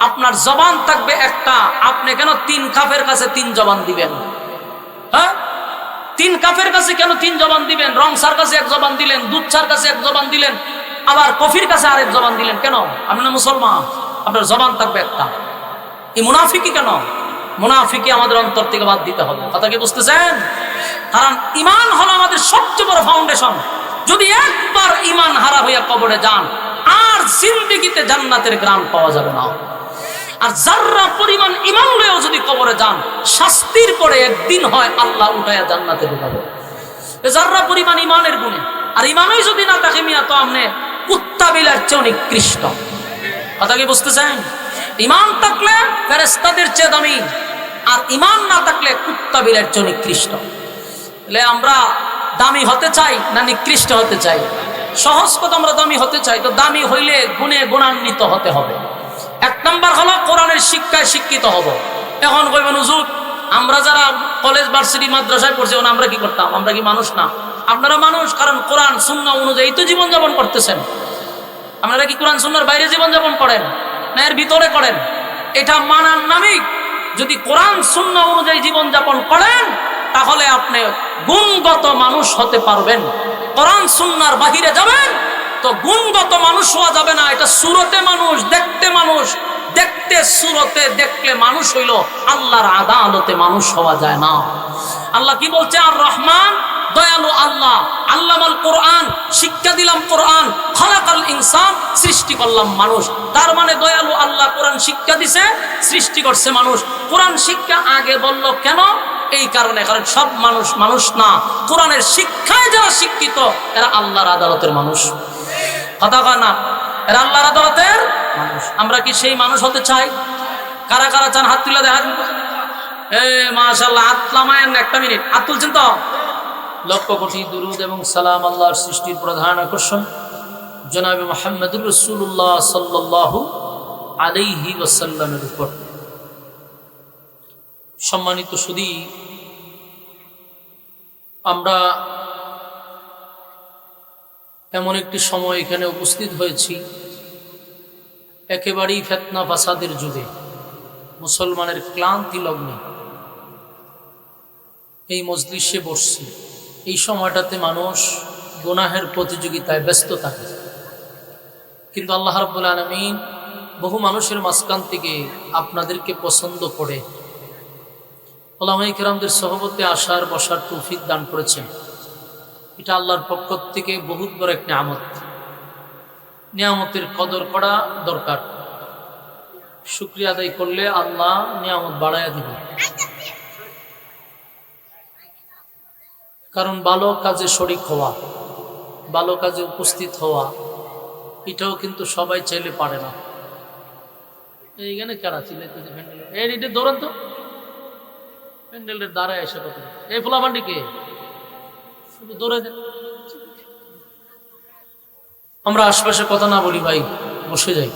আপনার জবান থাকবে একটা, আপনি কেন 3 কাফের কাছে 3 জবান দিবেন? হ্যাঁ, 3 কাফের কাছে কেন 3 জবান দিবেন? রং সার কাছে 1 জবান দিলেন, দুধ চার কাছে 1 জবান দিলেন, আবার কফির কাছে আরেক জবান দিলেন। কেন? আপনি না মুসলমান, আপনার জবান থাকবে একটা। এই মুনাফিকি কেন? মুনাফিকি আমাদের অন্তর থেকে বাদ দিতে হবে। কথা কি বুঝতেছেন? কারণ ঈমান হলো আমাদের সবচেয়ে বড় ফাউন্ডেশন। যদি একবার ঈমান হারা হইয়া কবরে যান, আর জিন্দেগিতে জান্নাতের গ্রাম পাওয়া যাবে না। আর যাররা পরিমাণ ঈমান লয়েও যদি কবরে যান, শাস্তির পরে একদিন হয় আল্লাহ উঠায়া জান্নাতে ঢুকাবে। যাররা পরিমাণ ঈমানের গুণে। আর ঈমানই যদি না থাকে মিয়া, তো আপনি কুত্তা বিলার চেয়ে নিকৃষ্ট। কথা কি বুঝতেছেন? ঈমান থাকলে ফেরেশতাদের চেয়ে দামি, আর ঈমান না থাকলে কুত্তা বিলার চেয়ে নিকৃষ্ট। তাহলে আমরা দামি হতে চাই না নিকৃষ্ট হতে চাই? সহজ কথা, আমরা দামি হতে চাই। তো দামি হইলে গুণে গুণান্বিত হতে হবে। 1 নাম্বার হলো কোরআনের শিক্ষায় শিক্ষিত হব। এখন কইবেন হুজুর, আমরা যারা কলেজ ভার্সিটি মাদ্রাসায় পড়ছি আমরা কি করতাম? আমরা কি মানুষ না? আপনারা মানুষ, কারণ কোরআন সুন্নাহ অনুযায়ী তো জীবনযাপন করতেছেন। আপনারা কি কোরআন সুন্নাহর বাইরে জীবনযাপন করেন না এর ভিতরে করেন? এটা মানার নামই। যদি কোরআন সুন্নাহ অনুযায়ী জীবনযাপন করেন তাহলে আপনি গুণগত মানুষ হতে পারবেন। কোরআন সুন্নাহর বাহিরে যাবেন তো গুণগত মানুষ হওয়া যাবে না। এটা সুরতে মানুষ, দেখতে মানুষ, দেখতে সুরতে দেখলে মানুষ হইল, আল্লাহর আদালতে মানুষ হওয়া যায় না। আল্লাহ কি বলছে? আর রহমান, দয়ালু আল্লাহ, আল্লামাল কোরআন, শিক্ষা দিলাম কোরআন, খালাকাল ইনসান, সৃষ্টি করলাম মানুষ। তার মানে দয়ালু আল্লাহ কোরআন শিক্ষা দিছে, সৃষ্টি করছে মানুষ। কোরআন শিক্ষা আগে বলল কেন? এই কারণে, কারণ সব মানুষ মানুষ না। কোরআনের শিক্ষায় যারা শিক্ষিত এরা আল্লাহর আদালতের মানুষ। কথা কয় না? এরা আল্লাহর আদালতের মানুষ। আমরা কি সেই মানুষ হতে চাই? কারা কারা চান? হাত তুলে দেখা। মাশাআল্লাহ, হাত নামায়েন না, 1 মিনিট। হাত তুলছেন তো? লক্ষ কোটি দুরুদ এবং সালাম আল্লাহর সৃষ্টির প্রধান আকর্ষণ জনাবে মুহাম্মদুর রাসূলুল্লাহ সাল্লাল্লাহু আলাইহি ওয়াসাল্লামের উপর। সম্মানিত সুধী, আমরা এমন একটি সময় এখানে উপস্থিত হয়েছি একেবারেই ফিতনা ফাসাদের যুগে, মুসলমানের ক্লান্তি লগ্নে এই মজলিসে বসছি। এই সময়টাতে মানুষ গুনাহের প্রতিযোগিতায় ব্যস্ত থাকে, কিন্তু আল্লাহ রাব্বুল আলামিন বহু মানুষের মাঝখান থেকে আপনাদেরকে পছন্দ করে উলামায়ে কেরামদের সহবতে আসার বসার তৌফিক দান করেছেন। এটা আল্লাহর পক্ষ থেকে বহুত বড় এক নিয়ামত। নিয়ামতের কদর করা দরকার। শুকরিয়া আদায় করলে আল্লাহ নিয়ামত বাড়াইয়া দিবে। কারণ ভালো কাজে শরীক হওয়া, ভালো কাজে উপস্থিত হওয়া, এটাও কিন্তু সবাই চাইলে পারে না। এইখানে কারা চিল্লাইতেছে প্যান্ডেল, এইটা দৌড়ান তো, প্যান্ডেলের দ্বারায় এসে কত এই ফুলাবান্ডিকে শুধু দৌড়ে দেন। আমরা আশপাশে কথা না বলি ভাই, বসে যাই।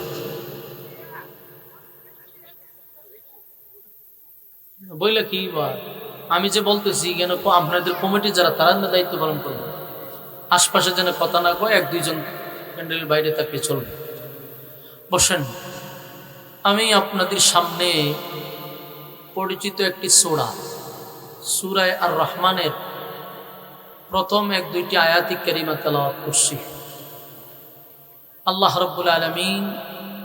বইলে কি বা আমি যে বলতেছি কেন, আপনাদের কমিটি যারা তারা দায়িত্ব পালন করবে, আশপাশে যেন কথা না কয়, এক দুইজন প্যান্ডেলের বাইরে থাকলে চলবে। বসেন। আমি আপনাদের সামনে পরিচিত একটি সূরা, সূরা আর রহমানের প্রথম এক দুইটি আয়াতি কারিমা তেলাওয়াত করছি। আল্লাহ রাব্বুল আলামিন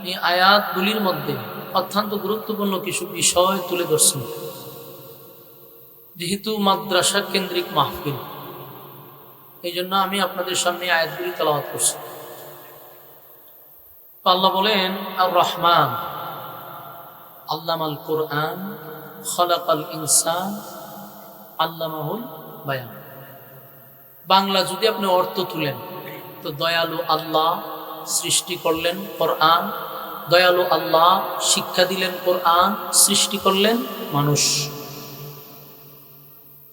এই আয়াতগুলির মধ্যে অত্যন্ত গুরুত্বপূর্ণ কিছু বিষয় তুলে ধরছেন। যেহেতু মাদ্রাসা কেন্দ্রিক মাহফিল, এই জন্য আমি আপনাদের সামনে আয়াতগুলি তেলাওয়াত করছি। আল্লাহ বলেন, আর রহমান আল্লামাল কোরআন খলাকাল ইনসান আল্লামাহুল বায়ান। বাংলা যদি আপনি অর্থ তুলেন তো দয়ালু আল্লাহ সৃষ্টি করলেন কোরআন, দয়ালু আল্লাহ শিক্ষা দিলেন কোরআন, সৃষ্টি করলেন মানুষ।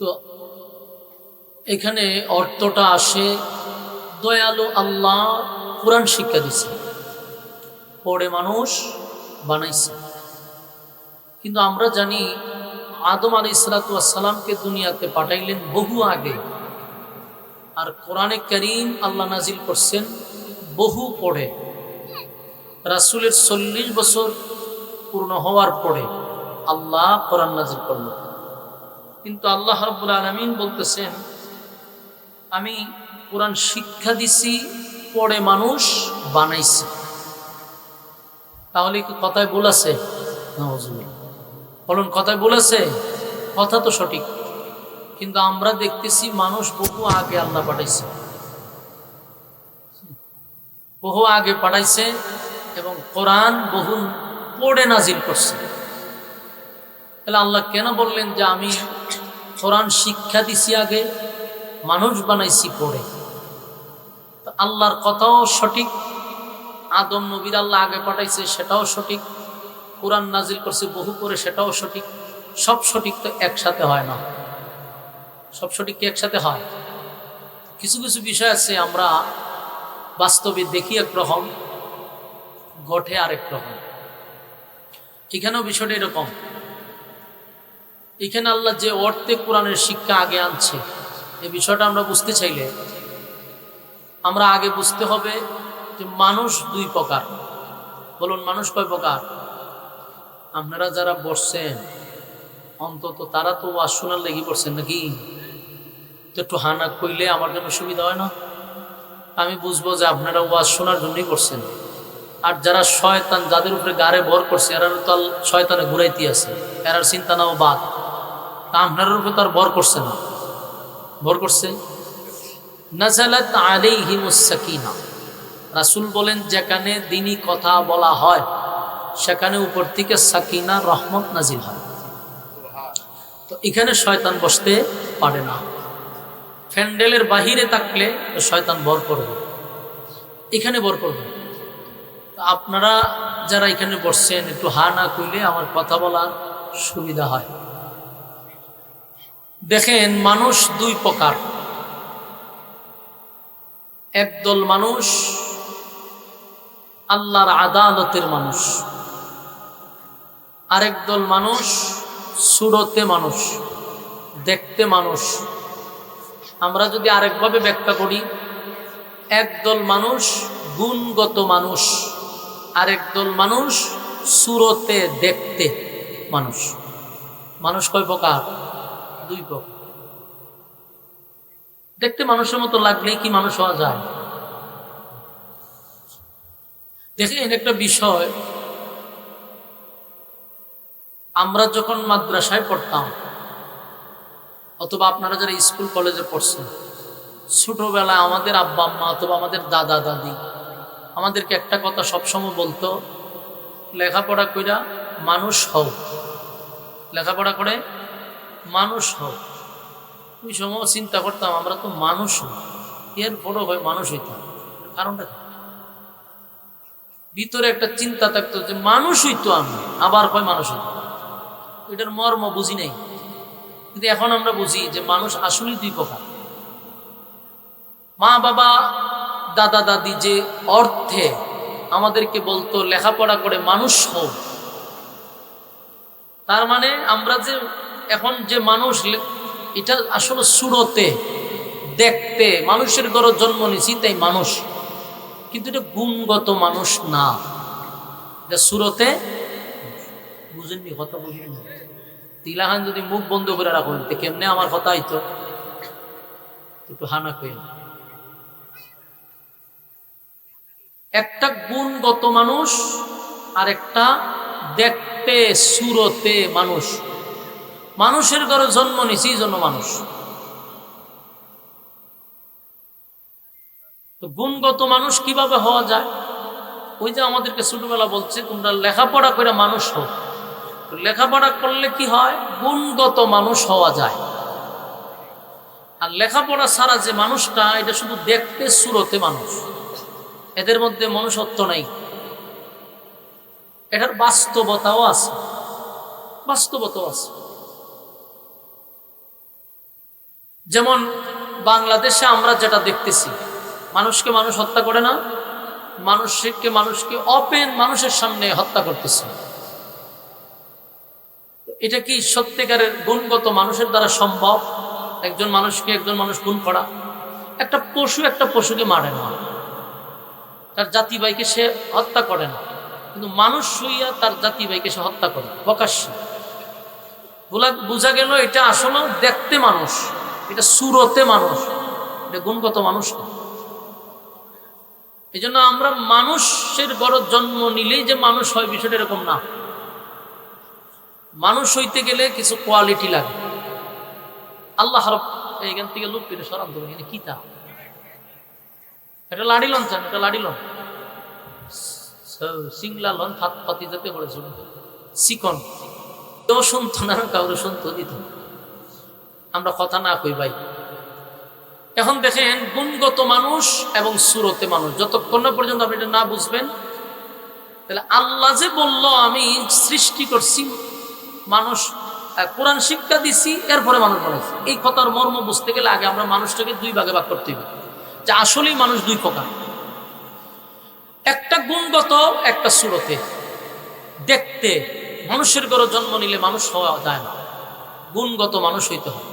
তো এখানে অর্থটা আসে, দয়ালু আল্লাহ কোরআন শিক্ষা দিছে, পড়ে মানুষ বানাইছে। কিন্তু আমরা জানি আদম আলাইহিসসালাতু ওয়াসসালামকে দুনিয়াতে পাঠাইলেন বহু আগে, আর কোরআনে কারীম আল্লাহ নাজিল করছেন বহু পরে। রাসূলের 40 বছর পূর্ণ হওয়ার পরে আল্লাহ কোরআন নাজিল করলেন। কিন্তু আল্লাহ রাব্বুল আলামিন বলতেছেন, আমি কোরআন শিক্ষা দিছি, পড়ে মানুষ বানাইছি। তাহলে কি কথায় ভুল আছে? নাউজুবিল্লাহ। বলুন কথায় ভুল আছে? কথা তো সঠিক, কিন্তু আমরা দেখতেছি মানুষ বহু আগে আল্লাহ পাঠাইছে, বহু আগে পাঠাইছে, এবং কোরআন বহু পড়ে নাজিল করছে। তাহলে আল্লাহ কেন বললেন যে আমি কোরআন শিক্ষা দিছি আগে, মানুষ বানাইছি পড়ে? তো আল্লাহর কথাও সঠিক, আদম নবীর আল্লাহ আগে পাঠাইছে সেটাও সঠিক, কোরআন নাজিল করছে বহু করে সেটাও সঠিক। সব সঠিক তো একসাথে হয় না। সব সঠিক কি একসাথে হয়? কিছু কিছু বিষয় আছে আমরা বাস্তবে দেখি একরকম, ঘটে আরেক রকম। এখানেও বিষয়টা এরকম। এখানে আল্লাহ যে অর্থে কোরআনের শিক্ষা আগে আনছে, এই বিষয়টা আমরা বুঝতে চাইলে আমরা আগে বুঝতে হবে যে মানুষ দুই প্রকার। বলুন মানুষ কয় প্রকার? আপনারা যারা বসছেন অন্তত তারা তো ওয়াজ শোনার লেগে পড়ছেন নাকি? তো একটু হানা কইলে আমার জন্য সুবিধা হয় না? আমি বুঝবো যে আপনারা ওয়াজ শোনার জন্যই করছেন। আর যারা শয়তান, যাদের উপরে গাড়ে ভর করছে, এরা তো শয়তানে ঘুরাইতে আছে, এরার চিন্তা নাও বাদ। তা আপনার উপরে তো আর ভর করছে না, ভর করছে নাযালাত আলাইহিমুস সাকিনা। রাসূল বলেন, যেখানে দ্বীনি কথা বলা হয় সেখানে উপর থেকে সাকিনা, রহমত নাজিল হয়। তো এখানে শয়তান বসতে পারে না। প্যান্ডেলের বাহিরে থাকলে শয়তান ভর করবে, এখানে ভর করবে। আপনারা যারা এখানে বসছেন একটু হা না কইলে আমার কথা বলার সুবিধা হয়। দেখেন মানুষ দুই প্রকার। একদল মানুষ আল্লাহর আদালতের মানুষ, আরেক দল মানুষ সুরতে মানুষ, দেখতে মানুষ। আমরা যদি আরেকভাবে ব্যাখ্যা করি, একদল মানুষ গুণগত মানুষ, আরেক দল মানুষ সুরতে দেখতে মানুষ। মানুষ কয় প্রকার? দুই প্রকার। দেখতে মানুষের মতো লাগলেই কি মানুষ হওয়া যায়? দেখেন একটা বিষয়, আমরা যখন মাদ্রাসায় পড়তাম অথবা আপনারা যারা স্কুল কলেজে পড়ছেন, ছোটবেলায় আমাদের আব্বা আম্মা অথবা আমাদের দাদা দাদি আমাদেরকে একটা কথা সবসময় বলতো, লেখাপড়া কইরা মানুষ হও, লেখাপড়া করে মানুষ হও। ওই সময় চিন্তা করতাম আমরা তো মানুষ হই, এর বড় হয় মানুষ হইতাম, কারণটা কি? ভিতরে একটা চিন্তা থাকতো যে মানুষ হইতো আমি, আবার কয় মানুষ হইতো। এটার মর্ম বুঝি নাই, কিন্তু এখন আমরা বুঝি যে মানুষ আসলেই দুই প্রকার। মা বাবা দাদা দাদি যে অর্থে আমাদেরকে বলতো লেখাপড়া করে মানুষ হও, তার মানে আমরা যে এখন যে মানুষ, এটা আসলে সুরতে দেখতে মানুষের ঘরে জন্ম নিয়েছি তাই মানুষ, কিন্তু এটা গুণগত মানুষ না, এটা সুরতে। বুঝেননি কথা? বুঝেননি? তিলাহান যদি মুখ বন্ধ করে রাখুন তো কেমনে আমার কথা হইতো? একটু হানা কই। একটা গুণগত মানুষ আর একটা দেখতে সুরতে মানুষ। মানুষের ঘরে জন্ম নিয়েছি এই জন্য মানুষ। তো গুণগত মানুষ কিভাবে হওয়া যায়? ওই যে আমাদেরকে ছোটবেলা বলছে তোমরা লেখাপড়া করে মানুষ হও। লেখাপড়া করলে কি হয়? গুণগত মানুষ হওয়া যায়। আর লেখাপড়া ছাড়া যে মানুষটা, এটা শুধু দেখতে সুরতে মানুষ, এদের মধ্যে মনুষ্যত্ব নাই। এটার বাস্তবতাও আছে, বাস্তবতাও আছে। যেমন বাংলাদেশে আমরা যেটা দেখতেছি, মানুষকে মানুষ হত্যা করে না, মানুষকে ওপেন মানুষের সামনে হত্যা করতেছে। এটা কি সত্যিকারের গুণগত মানুষের দ্বারা সম্ভব? একজন মানুষ খুন করা? একটা পশুকে মারে না, তার জাতি ভাইকে সে হত্যা করে না, কিন্তু মানুষ শুইয়া তার জাতি ভাইকে সে হত্যা করে প্রকাশ্যে। বোঝা গেল এটা আসলে দেখতে মানুষ, এটা সুরতে মানুষ, এটা গুণগত মানুষ না। এই জন্য আমরা মানুষের ঘরে জন্ম নিলেই যে মানুষ হয় বিষয়টা এরকম না। মানুষ হইতে গেলে কিছু কোয়ালিটি লাগে। আল্লাহ এখান থেকে লোক পেরে সরান দেবেন, এখানে কি তা? এটা লাড়ি লন চান, এটা লাড়ি লন, সিংলা লন, ফাত পাতি যাতে করেছে চিকন, কেউ শুনতো না, কাউরে শুনতো দিত। আমরা কথা না কই ভাই। এখন দেখেন গুণগত মানুষ এবং সুরতে মানুষ, যতক্ষণ না পর্যন্ত আপনি এটা না বুঝবেন, তাহলে আল্লাহ যে বলল আমি সৃষ্টি করছি মানুষ, কোরআন শিক্ষা দিছি, এরপরে মানুষ বানাইছি, এই কথার মর্ম বুঝতে গেলে আগে আমরা মানুষটাকে দুই ভাগে ভাগ করতে হবে, যে আসলেই মানুষ দুই প্রকার, একটা গুণগত, একটা সুরতে। দেখতে মানুষের ঘরে জন্ম নিলে মানুষ হওয়া যায় না, গুণগত মানুষ হইতে হয়।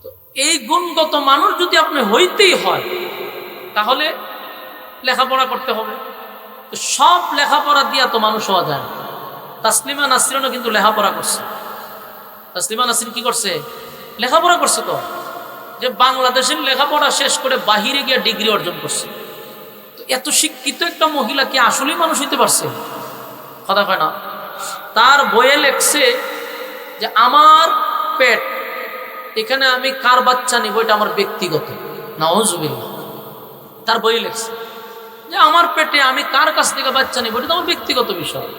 তো এই গুণগত মানুষ যদি আপনি হইতেই হয়, তাহলে লেখাপড়া করতে হবে। তো সব লেখাপড়া দিয়া তো মানুষ হওয়া যায় না। তাসলিমা নাসরিনও কিন্তু লেখাপড়া করছে। তাসলিমা নাসরিন কি করছে? লেখাপড়া করছে। তো যে বাংলাদেশের লেখাপড়া শেষ করে বাহিরে গিয়ে ডিগ্রি অর্জন করছে। তো এত শিক্ষিত একটা মহিলা কি আসলেই মানুষ হইতে পারছে? কথা কয় না। তার বইয়ে লেখছে যে আমার পেট, এখানে আমি কার বাচ্চা নিব এটা আমার ব্যক্তিগত। নাউজুবিল্লাহ। তার বইয়ে লেখছে যে আমার পেটে আমি কার কাছ থেকে বাচ্চা নিব এটা আমার ব্যক্তিগত বিষয়।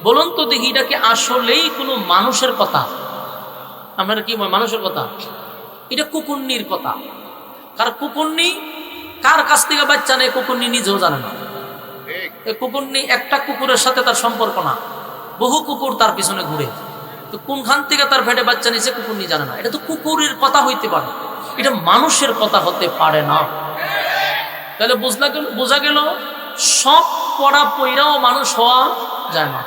বলুন তো দেখি, এটা কি আসলেই কোনো মানুষের কথা? আপনারা কি মানুষের কথা? এটা কুকুরনির কথা। কার কুকুরনি কার কাছ থেকে বাচ্চা নেই কুকুরনি নিজেও জানে না। কুকুরনি একটা কুকুরের সাথে তার সম্পর্ক না, বহু কুকুর তার পিছনে ঘুরে। তো কোনখান থেকে তার পেটে বাচ্চা নিছে কুকুরনি জানে না। এটা তো কুকুরের কথা হইতে পারে, এটা মানুষের কথা হতে পারে না। তাহলে বোঝা গেল সব পড়া পইরাও মানুষ হওয়া যায় না।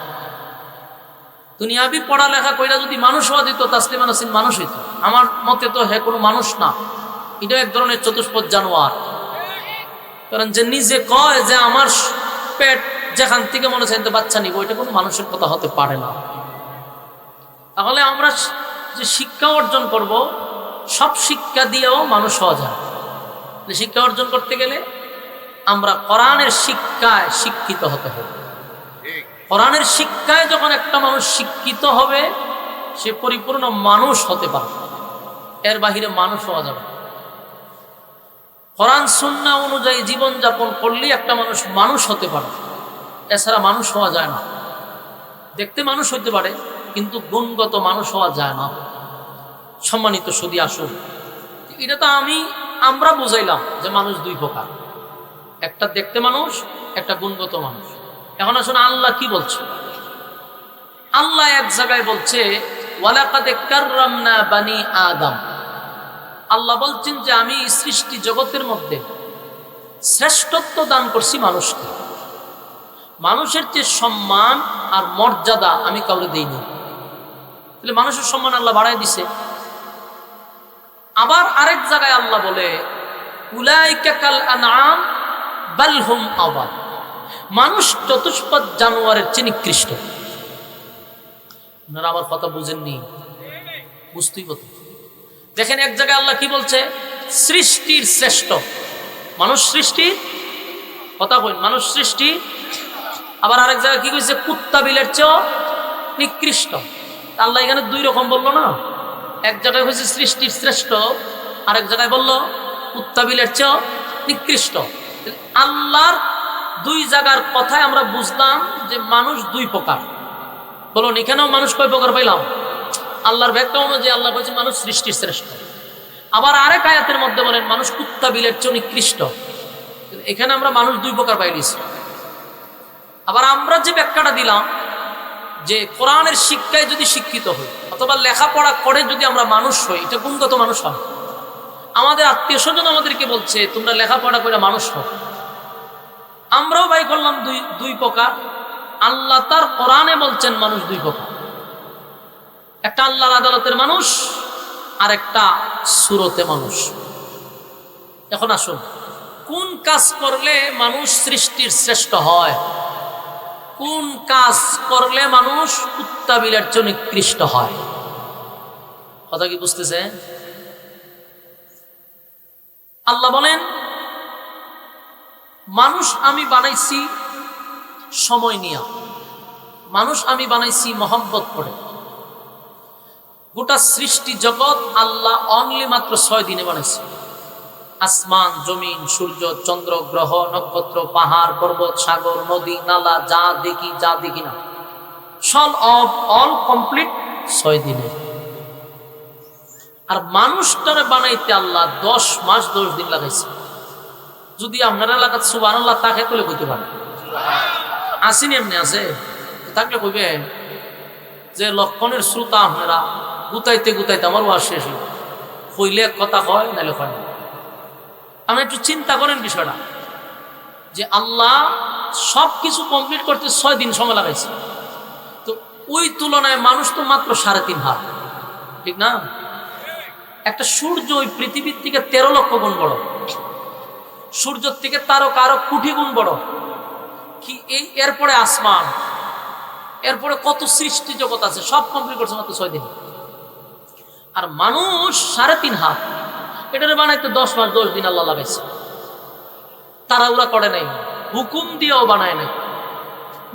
দুনিয়াবি পড়ালেখা কইরা যদি মানুষ হওয়া দিত, তাসলিমা নাসরিন মানুষ হইত। আমার মতে তো হে কোনো মানুষ না, এটা এক ধরনের চতুষ্পদ জানোয়ার। কারণ যে নিজে কয় যে আমার পেট যেখান থেকে মনে চাইতে বাচ্চা নিব, এটা কোনো মানুষের কথা হতে পারে না। তাহলে আমরা যে শিক্ষা অর্জন করব, সব শিক্ষা দিয়েও মানুষ হওয়া যায়। শিক্ষা অর্জন করতে গেলে আমরা কোরআনের শিক্ষায় শিক্ষিত হতে হবে। কোরআনের শিক্ষায় যখন একটা মানুষ শিক্ষিত হবে, সে পরিপূর্ণ মানুষ হতে পারে, এর বাহিরে মানুষ হওয়া যাবে। কোরআন সুন্নাহ অনুযায়ী জীবনযাপন করলেই একটা মানুষ মানুষ হতে পারে, এছাড়া মানুষ হওয়া যায় না। দেখতে মানুষ হইতে পারে, কিন্তু গুণগত মানুষ হওয়া যায় না। সম্মানিত সুধী আসুন, এটা তো আমরা বুঝাইলাম যে মানুষ দুই প্রকার, একটা দেখতে মানুষ, একটা গুণগত মানুষ। এখন আসুন আল্লাহ কি বলছে। আল্লাহ এক জায়গায় বলছে ওয়ালাকাদ কাররামনা বানি আদম। আল্লাহ বলছেন যে আমি সৃষ্টি জগতের মধ্যে শ্রেষ্ঠত্ব দান করছি মানুষকে। মানুষের যে সম্মান আর মর্যাদা আমি কাউকে দেইনি। তাহলে মানুষের সম্মান আল্লাহ বাড়াই দিছে। আবার আরেক জায়গায় আল্লাহ বলে উলাইকা কাল আনআম বাল হুম আযাল। মানুষ চতুষ্পদ জানোয়ারের চেয়ে নিকৃষ্ট। আপনারা আমার কথা বুঝেননি? বুঝতেই হতো। দেখেন এক জায়গায় আল্লাহ কি বলছে, সৃষ্টির শ্রেষ্ঠ মানুষ, সৃষ্টির কথা কইন, মানুষ সৃষ্টি। আবার আরেক জায়গায় কি কইছে, কুত্তা বিলের চেয়েও নিকৃষ্ট। আল্লাহ এখানে দুই রকম বললো না, এক জায়গায় হয়েছে সৃষ্টির শ্রেষ্ঠ, আরেক জায়গায় বললো কুত্তা বিলের চেয়েও নিকৃষ্ট। আল্লাহর দুই জায়গার কথায় আমরা বুঝলাম যে মানুষ দুই প্রকার। বলুন এখানেও মানুষ কয় প্রকার পাইলাম? আল্লাহর ব্যাখ্যা অনুযায়ী আল্লাহ বলছে মানুষ সৃষ্টির শ্রেষ্ঠ। আবার আরেক আয়াতের মধ্যে বলেন মানুষ কুত্তা বিলের চেয়ে নিকৃষ্ট। এখানে আমরা মানুষ দুই প্রকার পাইলিছি। আবার আমরা যে ব্যাখ্যাটা দিলাম যে কোরআনের শিক্ষায় যদি শিক্ষিত হই অথবা লেখাপড়া করে যদি আমরা মানুষ হই, এটা গুণগত মানুষ হয়। আমাদের আত্মীয় স্বজন আমাদেরকে বলছে তোমরা লেখাপড়া করে মানুষ হও। আমরাও ভাই করলাম দুই প্রকার। আল্লাহ তার কোরআনে বলছেন মানুষ দুই প্রকার, একটা আল্লাহর আদালতের মানুষ আর একটা সুরতে মানুষ। এখন আসুন, কোন কাজ করলে মানুষ সৃষ্টির শ্রেষ্ঠ হয়, কোন কাজ করলে মানুষ কুত্তা বিলের চেয়ে নিকৃষ্ট হয়? কথা কি বুঝতেছে? আল্লাহ বলেন মানুষ আমি বানাইছি সময় নিয়া, মানুষ আমি বানাইছি মহব্বত করে। গোটা সৃষ্টি জগৎ আল্লাহ অনলি মাত্র 6 দিনে বানাইছে। আসমান, জমিন, সূর্য, চন্দ্র, গ্রহ, নক্ষত্র, পাহাড়, পর্বত, সাগর, নদী, নালা, যা দেখি না, অল কমপ্লিট 6 দিনে। আর মানুষটারে বানাইতে আল্লাহ 10 মাস 10 দিন লাগাইছে। যদি আপনার এলাকার সুবহানাল্লাহ তাকে তুলে কইতে পারে, আসেনি এমনি আছে থাকলে কইবেন যে লক্ষণের শ্রোতা আপনারা গুতাইতে আমার ওয়াজ শেষ হইল, কইলে এক কথা কয় নাইলে কয় না। আপনি একটু চিন্তা করেন বিষয়টা, যে আল্লাহ সব কিছু কমপ্লিট করতে 6 দিন সময় লাগাইছে। তো ওই তুলনায় মানুষ তো মাত্র 3.5 হাত, ঠিক না? একটা সূর্য ওই পৃথিবীর থেকে 13 লক্ষ গুণ বড়, সূর্যের থেকে তারকা আরো কোটি গুণ বড়। কি এরপরে আসমান, এরপরে কত সৃষ্টি জগৎ আছে, সব কমপ্লিট করছে মাত্র 6 দিন। আর মানুষ 3.5 হাত, এটারে বানাইতে 10 মাস 10 দিন আল্লাহ লাগাইছে। তাড়াহুড়া করে নাই, হুকুম দিয়েও বানায় নাই,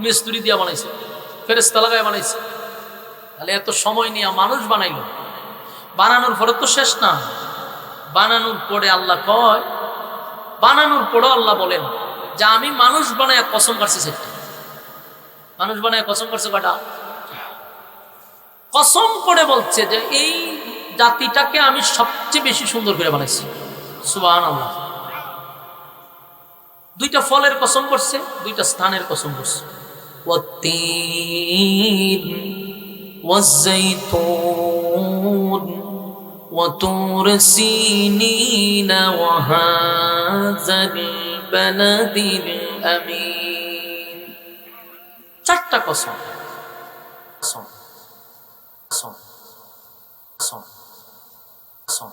মিস্ত্রি দিয়া বানাইছে, ফেরেশতা লাগায় বানাইছে। তাহলে এত সময় নিয়ে মানুষ বানাইলো, বানানোর পরে তো শেষ না। বানানোর পরে আল্লাহ কয়, বানানোর পরে আল্লাহ বলেন যে আমি মানুষ বানায় কসম করছি। সেটা মানুষ বানায় কসম করছে কয়টা? কসম করে বলছে যে এই জাতিটাকে আমি সবচেয়ে বেশি সুন্দর করে বানাইছি। সুবহানাল্লাহ। 2টা ফলের কসম করছে, 2টা স্থানের কসম করছে। ওয়াত্তিন ওয়াজ্জাইতুন وطور سينين وهذا البلد الأمين। 4টা কসম, কসম, কসম, কসম, কসম।